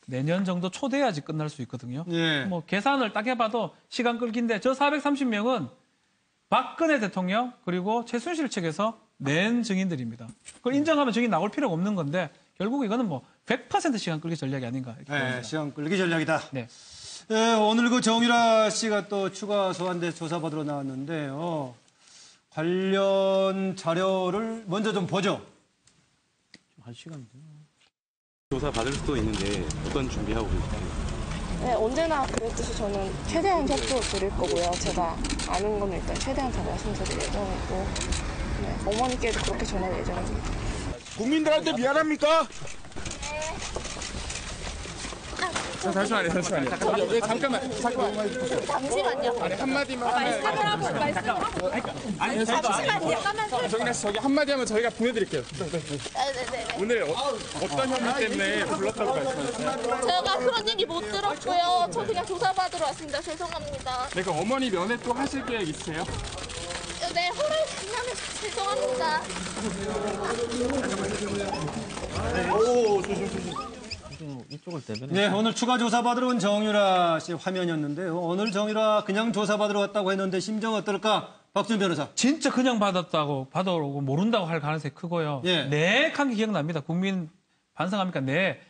내년 정도 초돼야지 끝날 수 있거든요. 예. 뭐 계산을 딱 해봐도 시간 끌긴데 저 430명은 박근혜 대통령 그리고 최순실 측에서 낸 증인들입니다. 그걸 인정하면 증인 나올 필요가 없는 건데 결국 이거는 뭐 100% 시간 끌기 전략이 아닌가. 네, 시간 끌기 전략이다. 네. 네, 오늘 그 정유라 씨가 또 추가 소환돼 조사받으러 나왔는데요. 관련 자료를 먼저 좀 보죠. 한 시간. 조사 받을 수도 있는데 어떤 준비하고 계세요? 네, 언제나 그랬듯이 저는 최대한 협조 드릴 거고요. 제가 아는 건 일단 최대한 다 말씀드릴 예정이고 네, 어머니께도 그렇게 전할 예정입니다. 국민들한테 미안합니까? 잠시만요. 잠시만요. 아니, 한마디만 하면. 아니, 잠시만요. 정인아 씨, 저기 한마디 하면 저희가 보내드릴게요. 네네네. 오늘 어떤 혐의 때문에 불렀다고 말씀하셨어요? 제가 그런 얘기 못 들었고요. 저 그냥 조사받으러 왔습니다. 죄송합니다. 네, 그럼 어머니 면회 또 하실 계획 있으세요? 네, 허락 된다면 죄송합니다. 오, 조심. 이쪽을 대변해. 네, 오늘 추가 조사 받으러 온 정유라 씨 화면이었는데요. 오늘 정유라 그냥 조사 받으러 왔다고 했는데 심정 어떨까? 박준 변호사. 진짜 그냥 받아오고 모른다고 할 가능성이 크고요. 예. 네, 한 게 기억납니다. 국민 반성합니까? 네,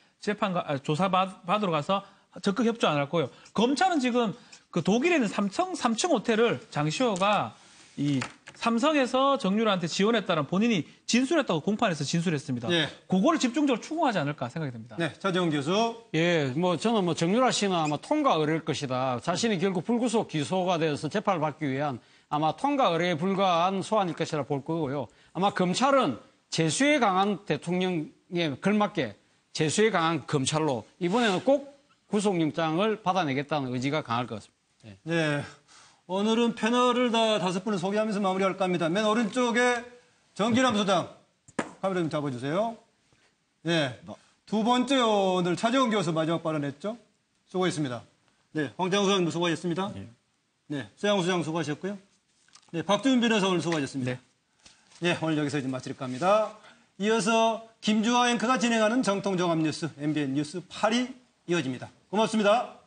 조사 받으러 가서 적극 협조 안 할 거예요. 검찰은 지금 그 독일에 있는 3층 호텔을 장시호가 이 삼성에서 정유라한테 지원했다는 본인이 진술했다고 공판에서 진술했습니다. 예. 그거를 집중적으로 추궁하지 않을까 생각이 듭니다. 네, 차재훈 교수. 예, 뭐 저는 뭐 정유라 씨는 아마 통과 의뢰일 것이다. 자신이 결국 불구속 기소가 되어서 재판을 받기 위한 아마 통과 의뢰에 불과한 소환일 것이라 볼 거고요. 아마 검찰은 재수에 강한 대통령에 걸맞게 재수에 강한 검찰로 이번에는 꼭 구속영장을 받아내겠다는 의지가 강할 것 같습니다. 예. 네. 오늘은 패널을 다 5분을 소개하면서 마무리할까 합니다. 맨 오른쪽에 정기남 소장 카메라 좀 잡아주세요. 네, 두 번째 오늘 차재훈 교수 마지막 발언했죠. 수고했습니다. 네, 황장훈 소장도 수고하셨습니다. 네, 서양수 소장 수고하셨고요. 네, 박준 변호사 오늘 수고하셨습니다. 네, 오늘 여기서 이제 마칠까 합니다. 이어서 김주하 앵커가 진행하는 정통종합뉴스 MBN 뉴스 8이 이어집니다. 고맙습니다.